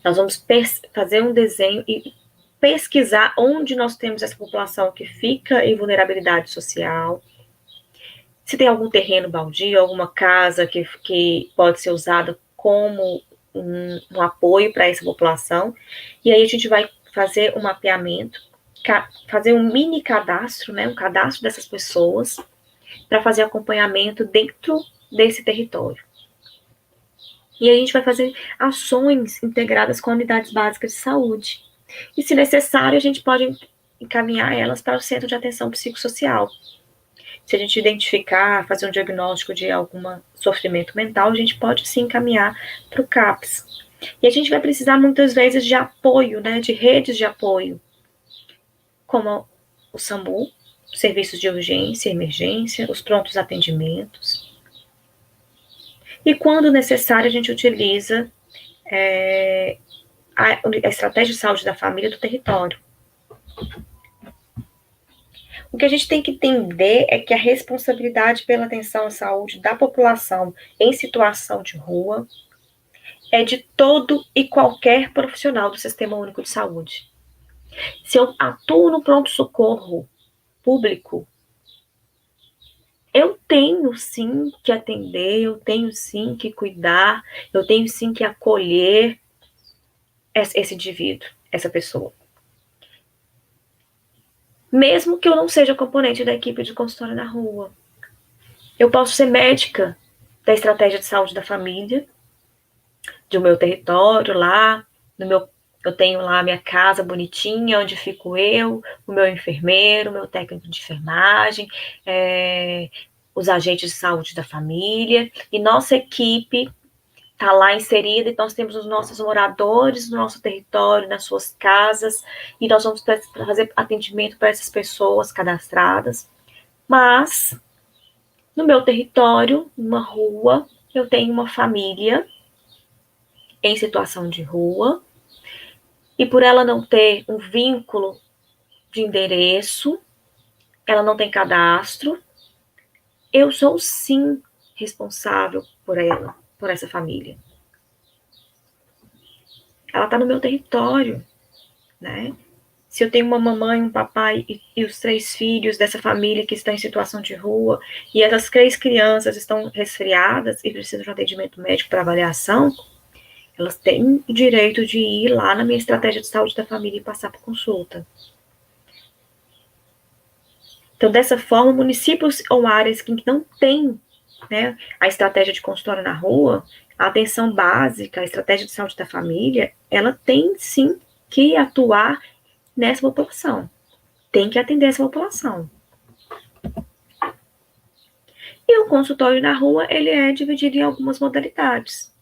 Nós vamos fazer um desenho e pesquisar onde nós temos essa população que fica em vulnerabilidade social. Se tem algum terreno baldio, alguma casa que pode ser usada como um apoio para essa população. E aí a gente vai fazer um mapeamento, fazer um mini cadastro, né, um cadastro dessas pessoas, para fazer acompanhamento dentro desse território. E aí a gente vai fazer ações integradas com unidades básicas de saúde. E, se necessário, a gente pode encaminhar elas para o centro de atenção psicossocial. Se a gente identificar, fazer um diagnóstico de algum sofrimento mental, a gente pode sim encaminhar para o CAPS. E a gente vai precisar muitas vezes de apoio, né, de redes de apoio, como o SAMU, serviços de urgência, emergência, os prontos atendimentos. E quando necessário, a gente utiliza a estratégia de saúde da família do território. O que a gente tem que entender é que a responsabilidade pela atenção à saúde da população em situação de rua é de todo e qualquer profissional do Sistema Único de Saúde. Se eu atuo no pronto-socorro público, eu tenho sim que atender, eu tenho sim que cuidar, eu tenho sim que acolher esse indivíduo, essa pessoa. Mesmo que eu não seja componente da equipe de consultório na rua. Eu posso ser médica da estratégia de saúde da família, do meu território lá, eu tenho lá a minha casa bonitinha, onde fico eu, o meu enfermeiro, o meu técnico de enfermagem, os agentes de saúde da família, e nossa equipe está lá inserida, e nós temos os nossos moradores no nosso território, nas suas casas, e nós vamos fazer atendimento para essas pessoas cadastradas. Mas, no meu território, numa rua, eu tenho uma família em situação de rua, e por ela não ter um vínculo de endereço, ela não tem cadastro, eu sou sim responsável por ela, por essa família. Ela está no meu território, né? Se eu tenho uma mamãe, um papai e os 3 filhos dessa família que estão em situação de rua, e essas 3 crianças estão resfriadas e precisam de um atendimento médico para avaliação, elas têm o direito de ir lá na minha estratégia de saúde da família e passar por consulta. Então, dessa forma, municípios ou áreas que não têm, né, a estratégia de consultório na rua, a atenção básica, a estratégia de saúde da família, ela tem sim que atuar nessa população. Tem que atender essa população. E o consultório na rua, ele é dividido em algumas modalidades.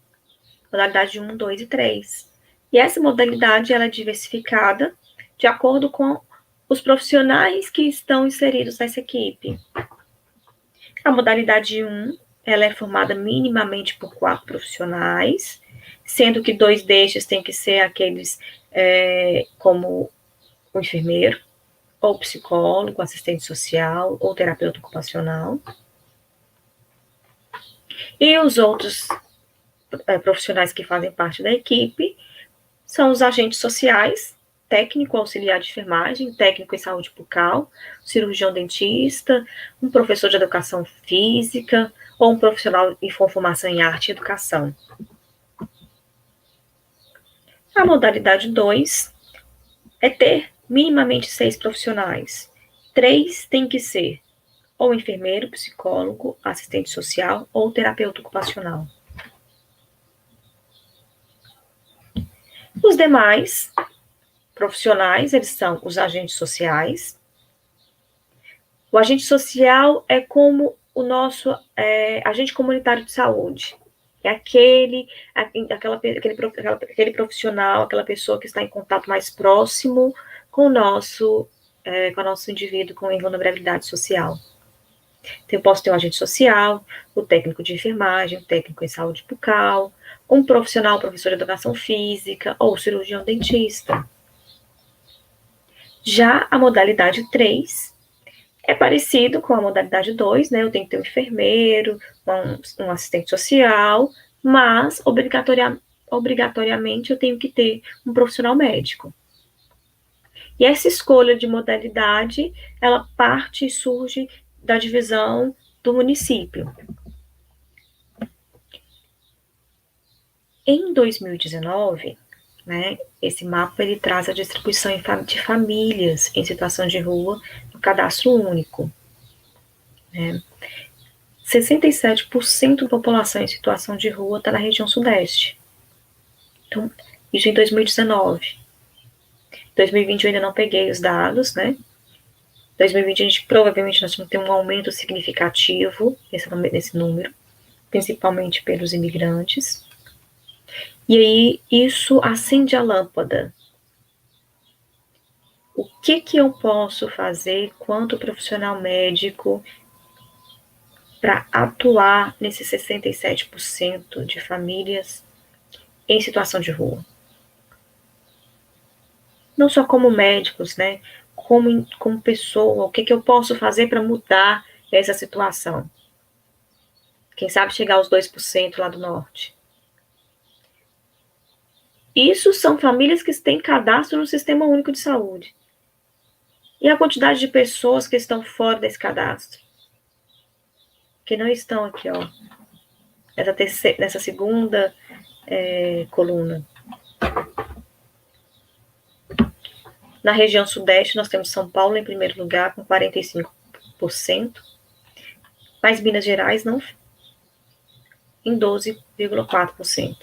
Modalidade 1, 2 e 3. E essa modalidade, ela é diversificada de acordo com os profissionais que estão inseridos nessa equipe. A modalidade 1, ela é formada minimamente por 4 profissionais, sendo que 2 destes têm que ser aqueles como o enfermeiro, ou psicólogo, assistente social, ou terapeuta ocupacional. E os outros profissionais que fazem parte da equipe são os agentes sociais, técnico auxiliar de enfermagem, técnico em saúde bucal, cirurgião dentista, um professor de educação física ou um profissional com formação em arte e educação. A modalidade 2 é ter minimamente 6 profissionais. 3 tem que ser ou enfermeiro, psicólogo, assistente social ou terapeuta ocupacional. Os demais profissionais, eles são os agentes sociais. O agente social é como o nosso agente comunitário de saúde. É aquele profissional, aquela pessoa que está em contato mais próximo com o nosso indivíduo com vulnerabilidade social. Então, eu posso ter um agente social, o técnico de enfermagem, o técnico em saúde bucal, um profissional, professor de educação física, ou cirurgião dentista. Já a modalidade 3 é parecido com a modalidade 2, né? Eu tenho que ter um enfermeiro, um assistente social, mas obrigatoriamente eu tenho que ter um profissional médico. E essa escolha de modalidade, ela parte e surge da divisão do município. Em 2019, né, esse mapa ele traz a distribuição de famílias em situação de rua no cadastro único. Né? 67% da população em situação de rua está na região sudeste. Então, isso em 2019. 2020 eu ainda não peguei os dados, né? 2020 a gente provavelmente nós vamos ter um aumento significativo nesse número, principalmente pelos imigrantes. E aí isso acende a lâmpada. O que eu posso fazer quanto profissional médico para atuar nesses 67% de famílias em situação de rua? Não só como médicos, né? Como pessoa, o que eu posso fazer para mudar essa situação? Quem sabe chegar aos 2% lá do norte. Isso são famílias que têm cadastro no Sistema Único de Saúde. E a quantidade de pessoas que estão fora desse cadastro? Que não estão aqui, ó. Nessa segunda coluna. Na região sudeste, nós temos São Paulo em primeiro lugar, com 45%. Mas Minas Gerais não, em 12,4%.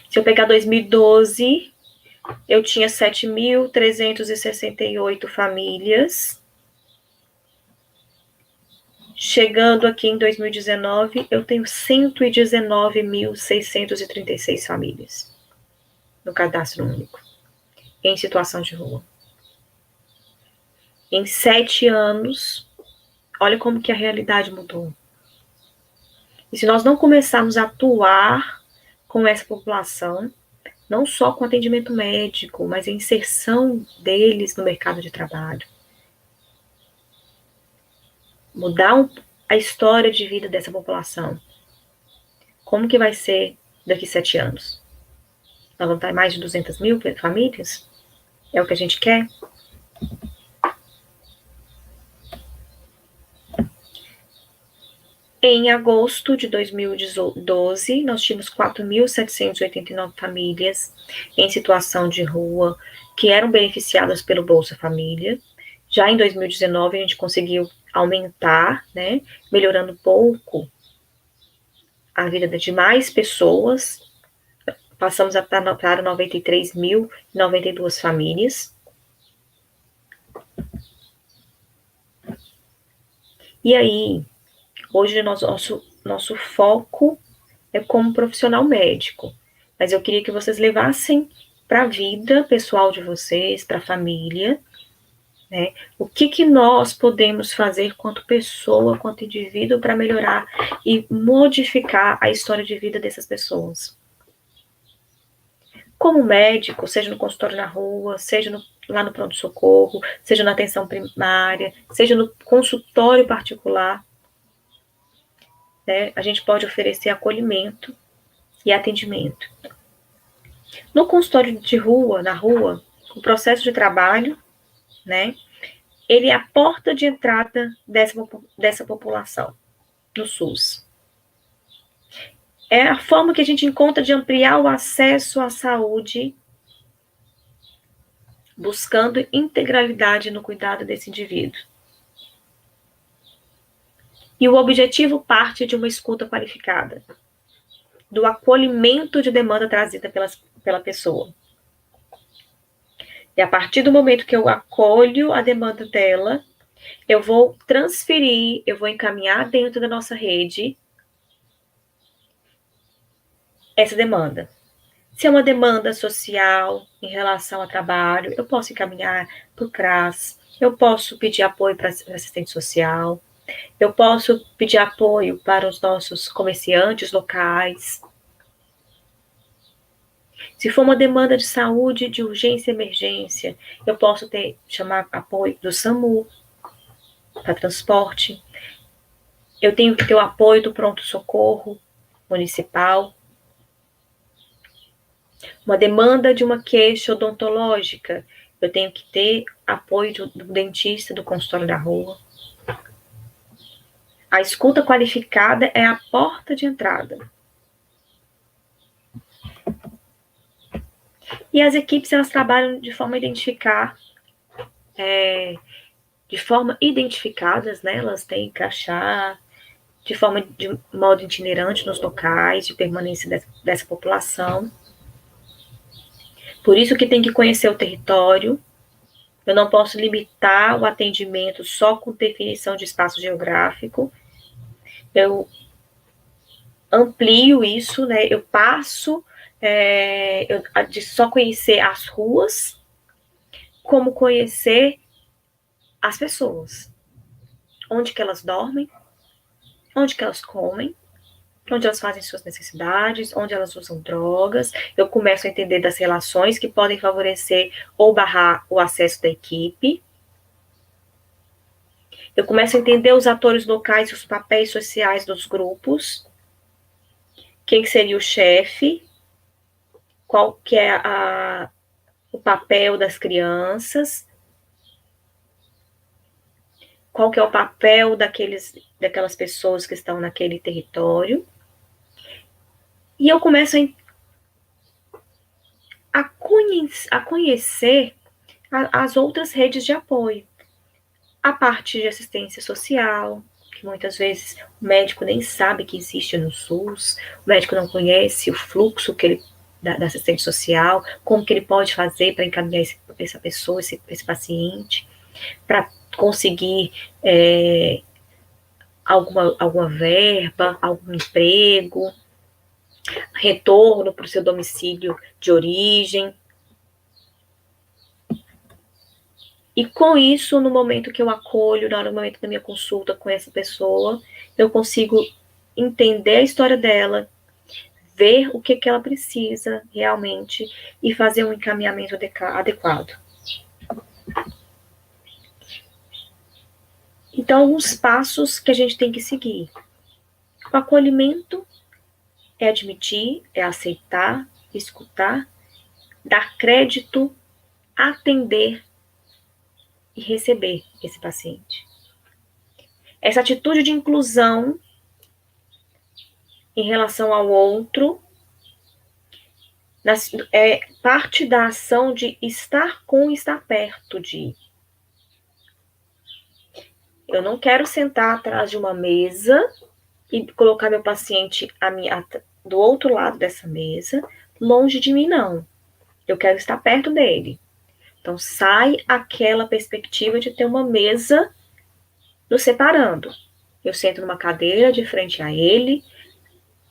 Se eu pegar 2012, eu tinha 7.368 famílias. Chegando aqui em 2019, eu tenho 119.636 famílias no cadastro único, em situação de rua. Em 7 anos, olha como que a realidade mudou. E se nós não começarmos a atuar com essa população, não só com atendimento médico, mas a inserção deles no mercado de trabalho, mudar a história de vida dessa população, como que vai ser daqui 7 anos? Nós vamos estar em mais de 200 mil famílias? É o que a gente quer? Em agosto de 2012, nós tínhamos 4.789 famílias em situação de rua que eram beneficiadas pelo Bolsa Família. Já em 2019, a gente conseguiu aumentar, né, melhorando um pouco a vida de mais pessoas. Passamos para 93.092 famílias. E aí, hoje nosso foco é como profissional médico, mas eu queria que vocês levassem para a vida pessoal de vocês, para a família, né? O que nós podemos fazer quanto pessoa, quanto indivíduo, para melhorar e modificar a história de vida dessas pessoas. Como médico, seja no consultório na rua, seja lá no pronto-socorro, seja na atenção primária, seja no consultório particular, né, a gente pode oferecer acolhimento e atendimento. No consultório de rua, na rua, o processo de trabalho, né, ele é a porta de entrada dessa população no SUS. É a forma que a gente encontra de ampliar o acesso à saúde, buscando integralidade no cuidado desse indivíduo. E o objetivo parte de uma escuta qualificada, do acolhimento de demanda trazida pela pessoa. E a partir do momento que eu acolho a demanda dela, eu vou transferir, eu vou encaminhar dentro da nossa rede essa demanda. Se é uma demanda social em relação ao trabalho, eu posso encaminhar para o CRAS, eu posso pedir apoio para assistente social, eu posso pedir apoio para os nossos comerciantes locais. Se for uma demanda de saúde, de urgência e emergência, eu posso chamar apoio do SAMU para transporte. Eu tenho que ter o apoio do pronto-socorro municipal. Uma demanda de uma queixa odontológica, eu tenho que ter apoio do dentista do consultório da rua. A escuta qualificada é a porta de entrada. E as equipes, elas trabalham de forma identificadas, né? Elas têm crachá, de modo itinerante nos locais de permanência dessa população. Por isso que tem que conhecer o território. Eu não posso limitar o atendimento só com definição de espaço geográfico. Eu amplio isso, né? Eu passo de só conhecer as ruas, como conhecer as pessoas. Onde que elas dormem, onde que elas comem, onde elas fazem suas necessidades, onde elas usam drogas. Eu começo a entender das relações que podem favorecer ou barrar o acesso da equipe. Eu começo a entender os atores locais e os papéis sociais dos grupos. Quem seria o chefe? Qual que é o papel das crianças? Qual que é o papel daquelas pessoas que estão naquele território? E eu começo a conhecer as outras redes de apoio. A parte de assistência social, que muitas vezes o médico nem sabe que existe no SUS, o médico não conhece o fluxo da assistente social, como que ele pode fazer para encaminhar essa pessoa, esse paciente, para conseguir alguma verba, algum emprego, retorno para o seu domicílio de origem. E com isso, no momento que eu acolho, no momento da minha consulta com essa pessoa, eu consigo entender a história dela, ver o que ela precisa realmente e fazer um encaminhamento adequado. Então, alguns passos que a gente tem que seguir. O acolhimento é admitir, é aceitar, escutar, dar crédito, atender e receber esse paciente. Essa atitude de inclusão em relação ao outro é parte da ação de estar com e estar perto de. Eu não quero sentar atrás de uma mesa e colocar meu paciente do outro lado dessa mesa, longe de mim, não. Eu quero estar perto dele. Então, sai aquela perspectiva de ter uma mesa nos separando. Eu sento numa cadeira de frente a ele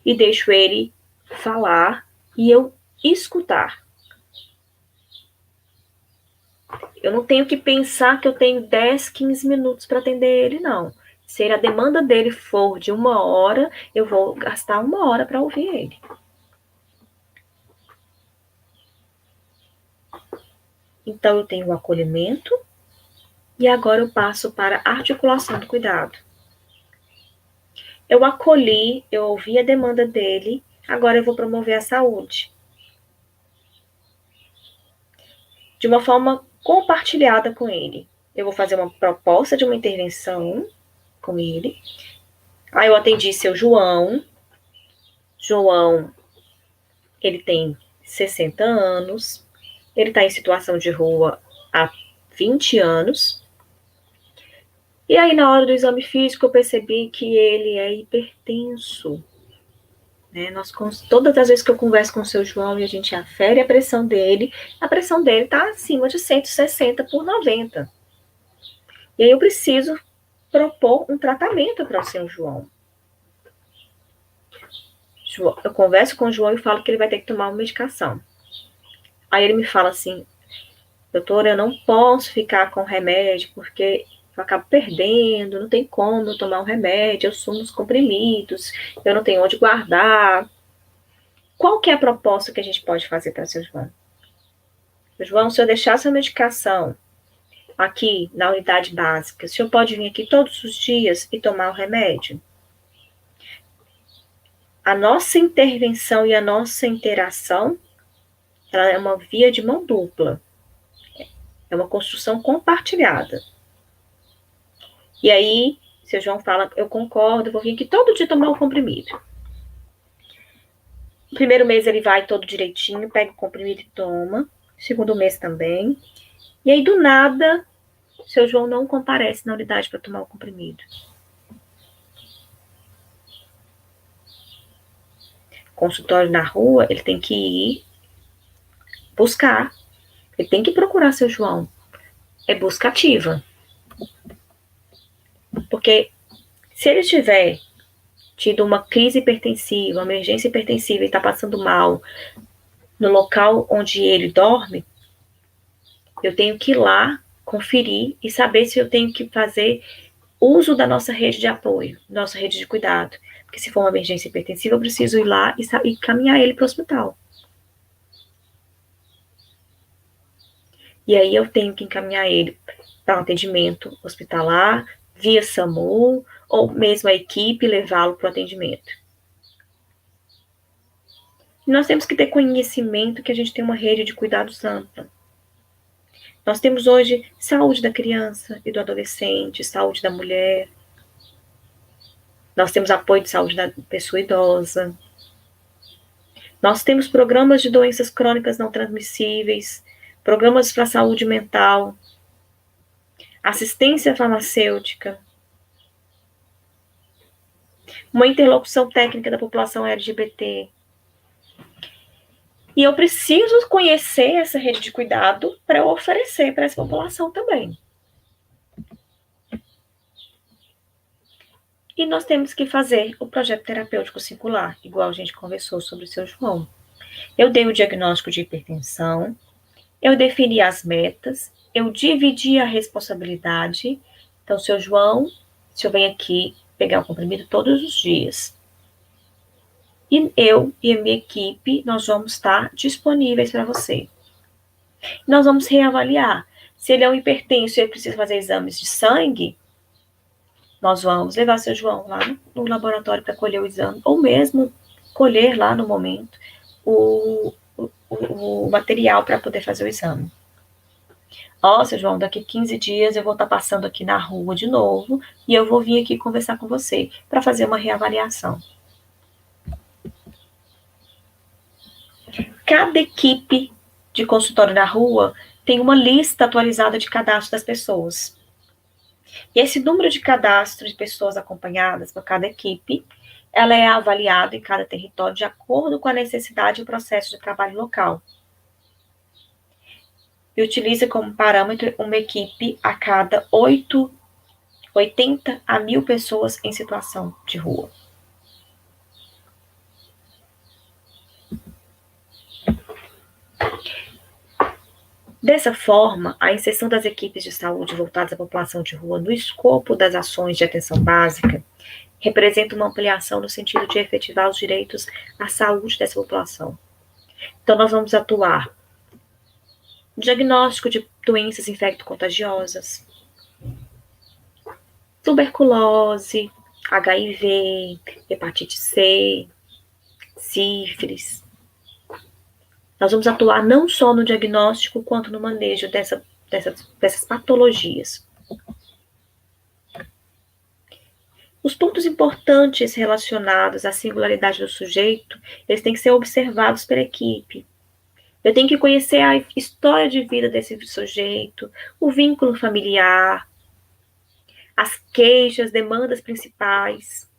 e deixo ele falar e eu escutar. Eu não tenho que pensar que eu tenho 10, 15 minutos para atender ele, não. Se a demanda dele for de 1 hora, eu vou gastar 1 hora para ouvir ele. Então, eu tenho o acolhimento e agora eu passo para a articulação do cuidado. Eu acolhi, eu ouvi a demanda dele, agora eu vou promover a saúde. De uma forma compartilhada com ele. Eu vou fazer uma proposta de uma intervenção com ele. Aí eu atendi seu João. João, ele tem 60 anos. Ele está em situação de rua há 20 anos. E aí, na hora do exame físico, eu percebi que ele é hipertenso. Né? Todas as vezes que eu converso com o seu João e a gente afere a pressão dele está acima de 160/90. E aí eu preciso propor um tratamento para o seu João. Eu converso com o João e falo que ele vai ter que tomar uma medicação. Aí ele me fala assim, doutora, eu não posso ficar com remédio porque eu acabo perdendo, não tem como eu tomar um remédio, eu sumo os comprimidos, eu não tenho onde guardar. Qual que é a proposta que a gente pode fazer para o seu João? João, se eu deixar essa medicação aqui na unidade básica, o senhor pode vir aqui todos os dias e tomar o remédio? A nossa intervenção e a nossa interação, ela é uma via de mão dupla. É uma construção compartilhada. E aí, seu João fala, eu concordo, eu vou vir aqui todo dia tomar o comprimido. No primeiro mês ele vai todo direitinho, pega o comprimido e toma. Segundo mês também. E aí, do nada, seu João não comparece na unidade para tomar o comprimido. Consultório na rua, ele tem que ir buscar. Ele tem que procurar seu João. É busca ativa. Porque se ele tiver tido uma crise hipertensiva, uma emergência hipertensiva e está passando mal no local onde ele dorme, eu tenho que ir lá, conferir e saber se eu tenho que fazer uso da nossa rede de apoio, nossa rede de cuidado. Porque se for uma emergência hipertensiva, eu preciso ir lá e caminhar ele para o hospital. E aí eu tenho que encaminhar ele para um atendimento hospitalar, via SAMU, ou mesmo a equipe levá-lo para o atendimento. E nós temos que ter conhecimento que a gente tem uma rede de cuidados ampla. Nós temos hoje saúde da criança e do adolescente, saúde da mulher. Nós temos apoio de saúde da pessoa idosa. Nós temos programas de doenças crônicas não transmissíveis, programas para saúde mental, assistência farmacêutica, uma interlocução técnica da população LGBT. E eu preciso conhecer essa rede de cuidado para eu oferecer para essa população também. E nós temos que fazer o projeto terapêutico singular, igual a gente conversou sobre o seu João. Eu dei o diagnóstico de hipertensão, Eu defini as metas, eu dividi a responsabilidade. Então, seu João, se eu venho aqui pegar o comprimido todos os dias, e eu e a minha equipe, nós vamos estar disponíveis para você. Nós vamos reavaliar. Se ele é um hipertenso e ele precisa fazer exames de sangue, nós vamos levar seu João lá no laboratório para colher o exame, ou mesmo colher lá no momento o material para poder fazer o exame. Ó, seu João, daqui 15 dias eu vou estar passando aqui na rua de novo e eu vou vir aqui conversar com você para fazer uma reavaliação. Cada equipe de consultório na rua tem uma lista atualizada de cadastro das pessoas. E esse número de cadastro de pessoas acompanhadas por cada equipe, ela é avaliada em cada território de acordo com a necessidade e o processo de trabalho local. E utiliza como parâmetro uma equipe a cada 80 a 1.000 pessoas em situação de rua. Dessa forma, a inserção das equipes de saúde voltadas à população de rua no escopo das ações de atenção básica representa uma ampliação no sentido de efetivar os direitos à saúde dessa população. Então, nós vamos atuar no diagnóstico de doenças infecto-contagiosas, tuberculose, HIV, hepatite C, sífilis. Nós vamos atuar não só no diagnóstico, quanto no manejo dessas patologias. Os pontos importantes relacionados à singularidade do sujeito, eles têm que ser observados pela equipe. Eu tenho que conhecer a história de vida desse sujeito, o vínculo familiar, as queixas, demandas principais,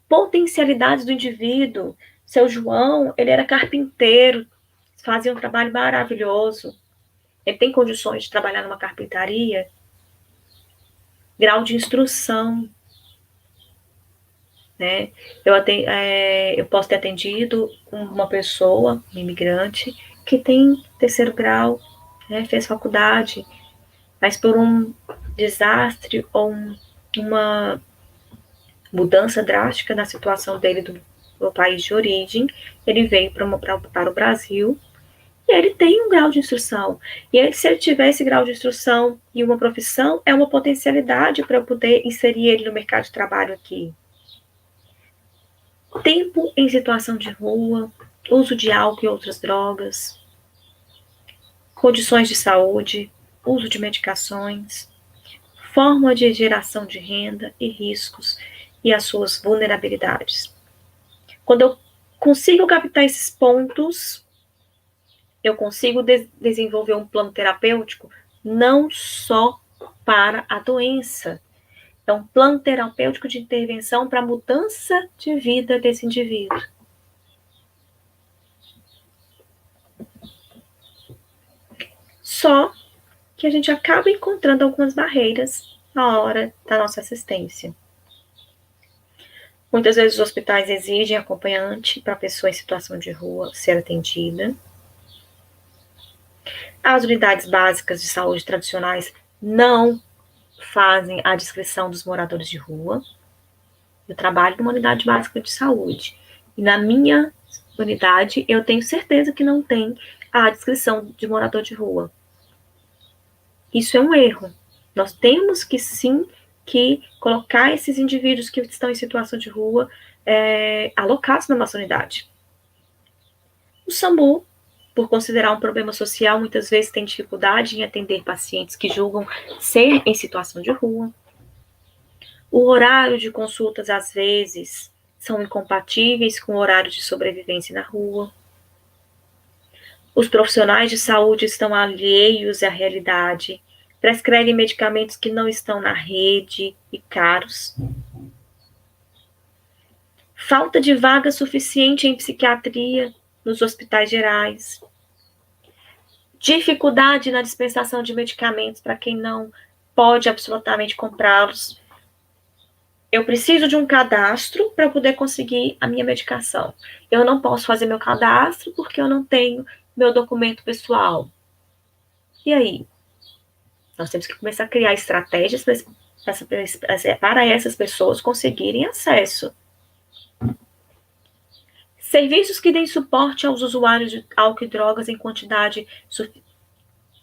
potencialidades do indivíduo. Seu João, ele era carpinteiro, fazia um trabalho maravilhoso. Ele tem condições de trabalhar numa carpintaria? Grau de instrução, né? Eu posso ter atendido uma pessoa, um imigrante, que tem 3º grau, né? Fez faculdade, mas por um desastre ou uma mudança drástica na situação dele do país de origem, ele veio para o Brasil. E ele tem um grau de instrução. E se ele tiver esse grau de instrução e uma profissão, é uma potencialidade para eu poder inserir ele no mercado de trabalho aqui. Tempo em situação de rua, uso de álcool e outras drogas, condições de saúde, uso de medicações, forma de geração de renda e riscos e as suas vulnerabilidades. Quando eu consigo captar esses pontos, eu consigo desenvolver um plano terapêutico não só para a doença. É um plano terapêutico de intervenção para a mudança de vida desse indivíduo. Só que a gente acaba encontrando algumas barreiras na hora da nossa assistência. Muitas vezes os hospitais exigem acompanhante para a pessoa em situação de rua ser atendida. As unidades básicas de saúde tradicionais não fazem a descrição dos moradores de rua. Eu trabalho numa unidade básica de saúde. E na minha unidade, eu tenho certeza que não tem a descrição de morador de rua. Isso é um erro. Nós temos que, sim, que colocar esses indivíduos que estão em situação de rua alocados na nossa unidade. O SAMU, por considerar um problema social, muitas vezes tem dificuldade em atender pacientes que julgam ser em situação de rua. O horário de consultas, às vezes, são incompatíveis com o horário de sobrevivência na rua. Os profissionais de saúde estão alheios à realidade, prescrevem medicamentos que não estão na rede e caros. Falta de vaga suficiente em psiquiatria nos hospitais gerais. Dificuldade na dispensação de medicamentos para quem não pode absolutamente comprá-los. Eu preciso de um cadastro para poder conseguir a minha medicação. Eu não posso fazer meu cadastro porque eu não tenho meu documento pessoal. E aí? Nós temos que começar a criar estratégias para essas pessoas conseguirem acesso. Serviços que deem suporte aos usuários de álcool e drogas em quantidade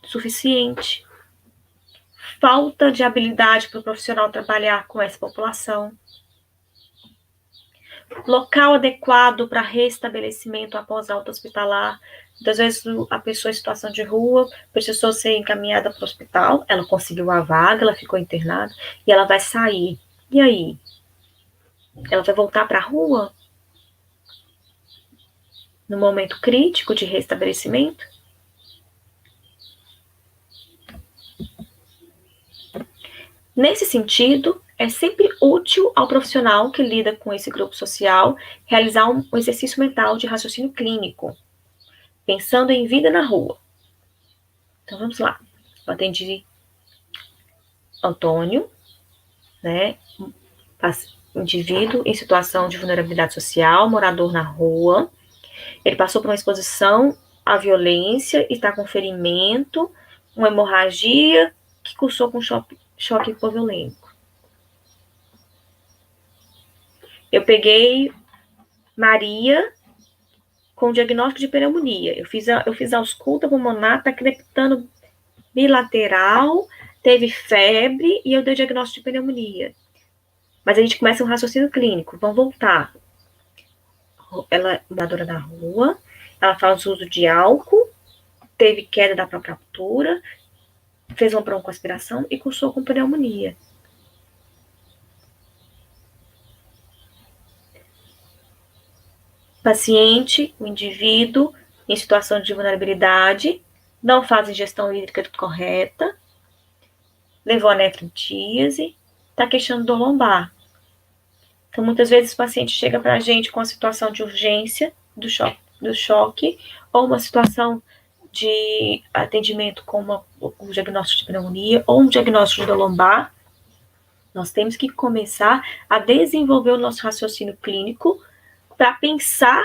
suficiente. Falta de habilidade para o profissional trabalhar com essa população. Local adequado para restabelecimento após alta hospitalar. Muitas vezes a pessoa em situação de rua precisou ser encaminhada para o hospital, ela conseguiu a vaga, ela ficou internada, e ela vai sair. E aí? Ela vai voltar para a rua? No momento crítico de restabelecimento? Nesse sentido, é sempre útil ao profissional que lida com esse grupo social realizar um exercício mental de raciocínio clínico, pensando em vida na rua. Então, vamos lá. Eu atendi Antônio, né, indivíduo em situação de vulnerabilidade social, morador na rua. Ele passou por uma exposição à violência e está com ferimento, uma hemorragia que cursou com choque hipovolêmico. Eu peguei Maria com diagnóstico de pneumonia. Eu fiz a ausculta pulmonar, tá crepitando bilateral, teve febre e eu dei o diagnóstico de pneumonia. Mas a gente começa um raciocínio clínico. Vamos voltar. Ela é moradora da rua, ela faz uso de álcool, teve queda da própria altura, fez uma broncoaspiração e cursou com pneumonia. Paciente, o indivíduo em situação de vulnerabilidade, não faz ingestão hídrica correta, levou a nefrotíase, está queixando dor lombar. Então, muitas vezes o paciente chega para a gente com a situação de urgência do choque ou uma situação de atendimento com um diagnóstico de pneumonia ou um diagnóstico de dor lombar. Nós temos que começar a desenvolver o nosso raciocínio clínico para pensar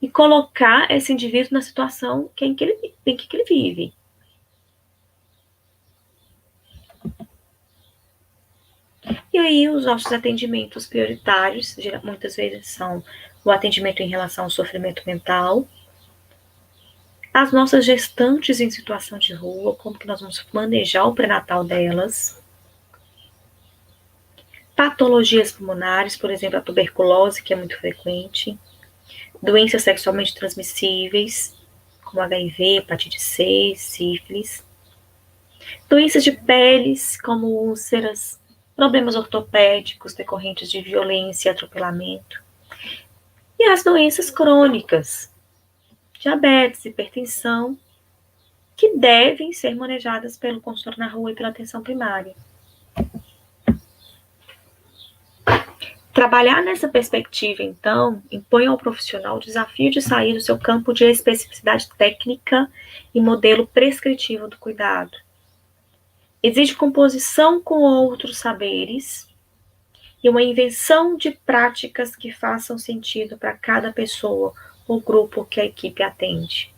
e colocar esse indivíduo na situação em que ele vive. E aí, os nossos atendimentos prioritários, muitas vezes, são o atendimento em relação ao sofrimento mental, as nossas gestantes em situação de rua, como que nós vamos manejar o pré-natal delas, patologias pulmonares, por exemplo, a tuberculose, que é muito frequente, doenças sexualmente transmissíveis, como HIV, hepatite C, sífilis, doenças de peles, como úlceras, problemas ortopédicos decorrentes de violência e atropelamento, e as doenças crônicas, diabetes, hipertensão, que devem ser manejadas pelo consultório na rua e pela atenção primária. Trabalhar nessa perspectiva, então, impõe ao profissional o desafio de sair do seu campo de especificidade técnica e modelo prescritivo do cuidado. Exige composição com outros saberes e uma invenção de práticas que façam sentido para cada pessoa ou grupo que a equipe atende,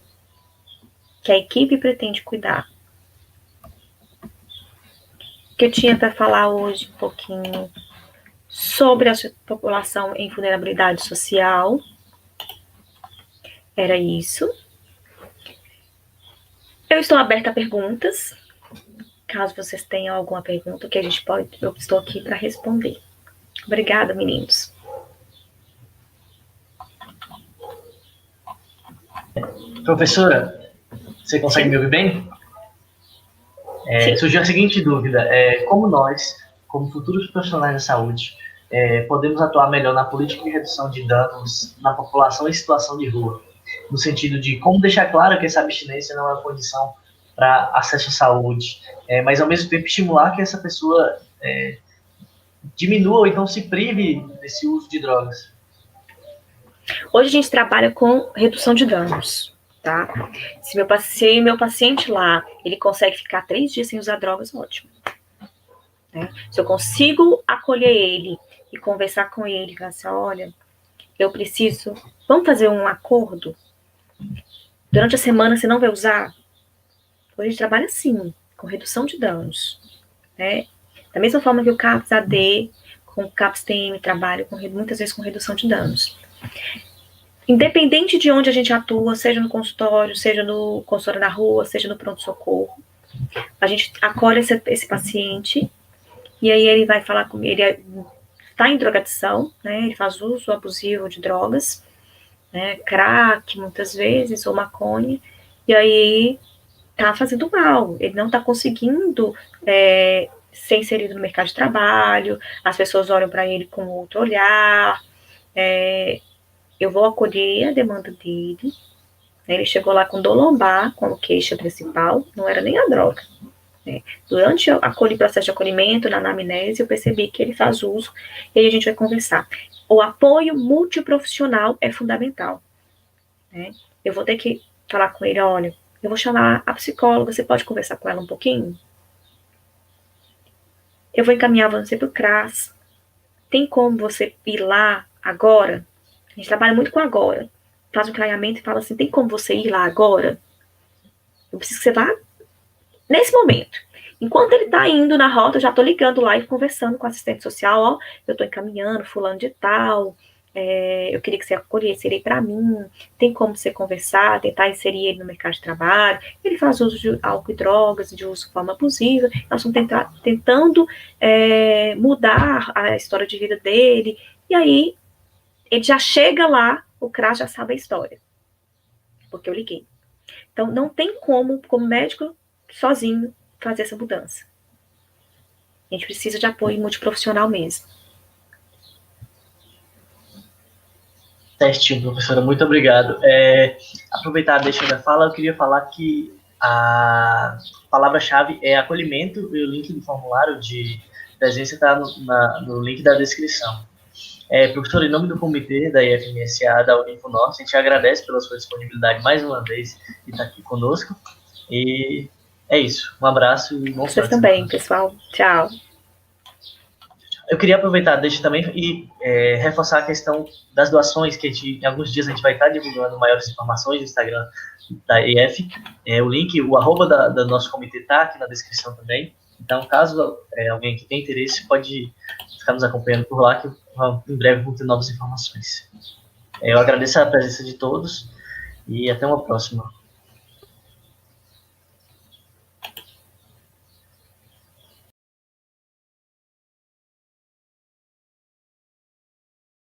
que a equipe pretende cuidar. O que eu tinha para falar hoje um pouquinho sobre a população em vulnerabilidade social. Era isso. Eu estou aberta a perguntas. Caso vocês tenham alguma pergunta, que eu estou aqui para responder. Obrigada, meninos. Professora, você consegue me ouvir bem? Surgiu a seguinte dúvida. Como nós, como futuros profissionais da saúde, podemos atuar melhor na política de redução de danos na população em situação de rua? No sentido de como deixar claro que essa abstinência não é uma condição para acesso à saúde, mas ao mesmo tempo estimular que essa pessoa diminua ou então se prive desse uso de drogas. Hoje a gente trabalha com redução de danos, tá? Se meu paciente lá, ele consegue ficar 3 dias sem usar drogas, ótimo. Né? Se eu consigo acolher ele e conversar com ele, falar assim, olha, eu preciso, vamos fazer um acordo? Durante a semana você não vai usar? Hoje a gente trabalha assim, com redução de danos, né? Da mesma forma que o CAPS AD, com o CAPS TM trabalha muitas vezes com redução de danos. Independente de onde a gente atua, seja no consultório, seja no consultório da rua, seja no pronto-socorro, a gente acolhe esse paciente e aí ele vai falar com ele está em drogadição, né? Ele faz uso abusivo de drogas, né? Crack, muitas vezes, ou maconha, e aí tá fazendo mal. Ele não está conseguindo ser inserido no mercado de trabalho, as pessoas olham para ele com outro olhar, eu vou acolher a demanda dele. Ele chegou lá com dor lombar, como queixa principal, não era nem a droga. Durante o processo de acolhimento, na anamnese, eu percebi que ele faz uso, e aí a gente vai conversar. O apoio multiprofissional é fundamental. Eu vou ter que falar com ele, olha, eu vou chamar a psicóloga, você pode conversar com ela um pouquinho? Eu vou encaminhar você para o CRAS. Tem como você ir lá agora? A gente trabalha muito com agora. Faz um encaminhamento e fala assim, tem como você ir lá agora? Eu preciso que você vá nesse momento. Enquanto ele está indo na rota, eu já estou ligando lá e conversando com o assistente social, ó, eu estou encaminhando fulano de tal, eu queria que você acolhesse ele para mim, tem como você conversar, tentar inserir ele no mercado de trabalho, ele faz uso de álcool e drogas, de uso de forma abusiva, nós estamos tentando mudar a história de vida dele, e aí ele já chega lá, o CRAS já sabe a história, porque eu liguei. Então, não tem como médico, sozinho, fazer essa mudança. A gente precisa de apoio multiprofissional mesmo. Certinho, professora, muito obrigado. Aproveitar a deixa da fala, eu queria falar que a palavra-chave é acolhimento e o link do formulário de presença está no link da descrição. Professor, em nome do comitê da IFMSA, da Unifo Norte, a gente agradece pela sua disponibilidade mais uma vez de estar aqui conosco. E é isso. Um abraço e bom Vocês também, pessoal. Tchau. Eu queria aproveitar, deixa também, e reforçar a questão das doações, que em alguns dias a gente vai estar divulgando maiores informações no Instagram da EF. O link, o @ do nosso comitê está aqui na descrição também. Então, caso alguém que tenha interesse, pode ficar nos acompanhando por lá, que em breve vão ter novas informações. Eu agradeço a presença de todos e até uma próxima.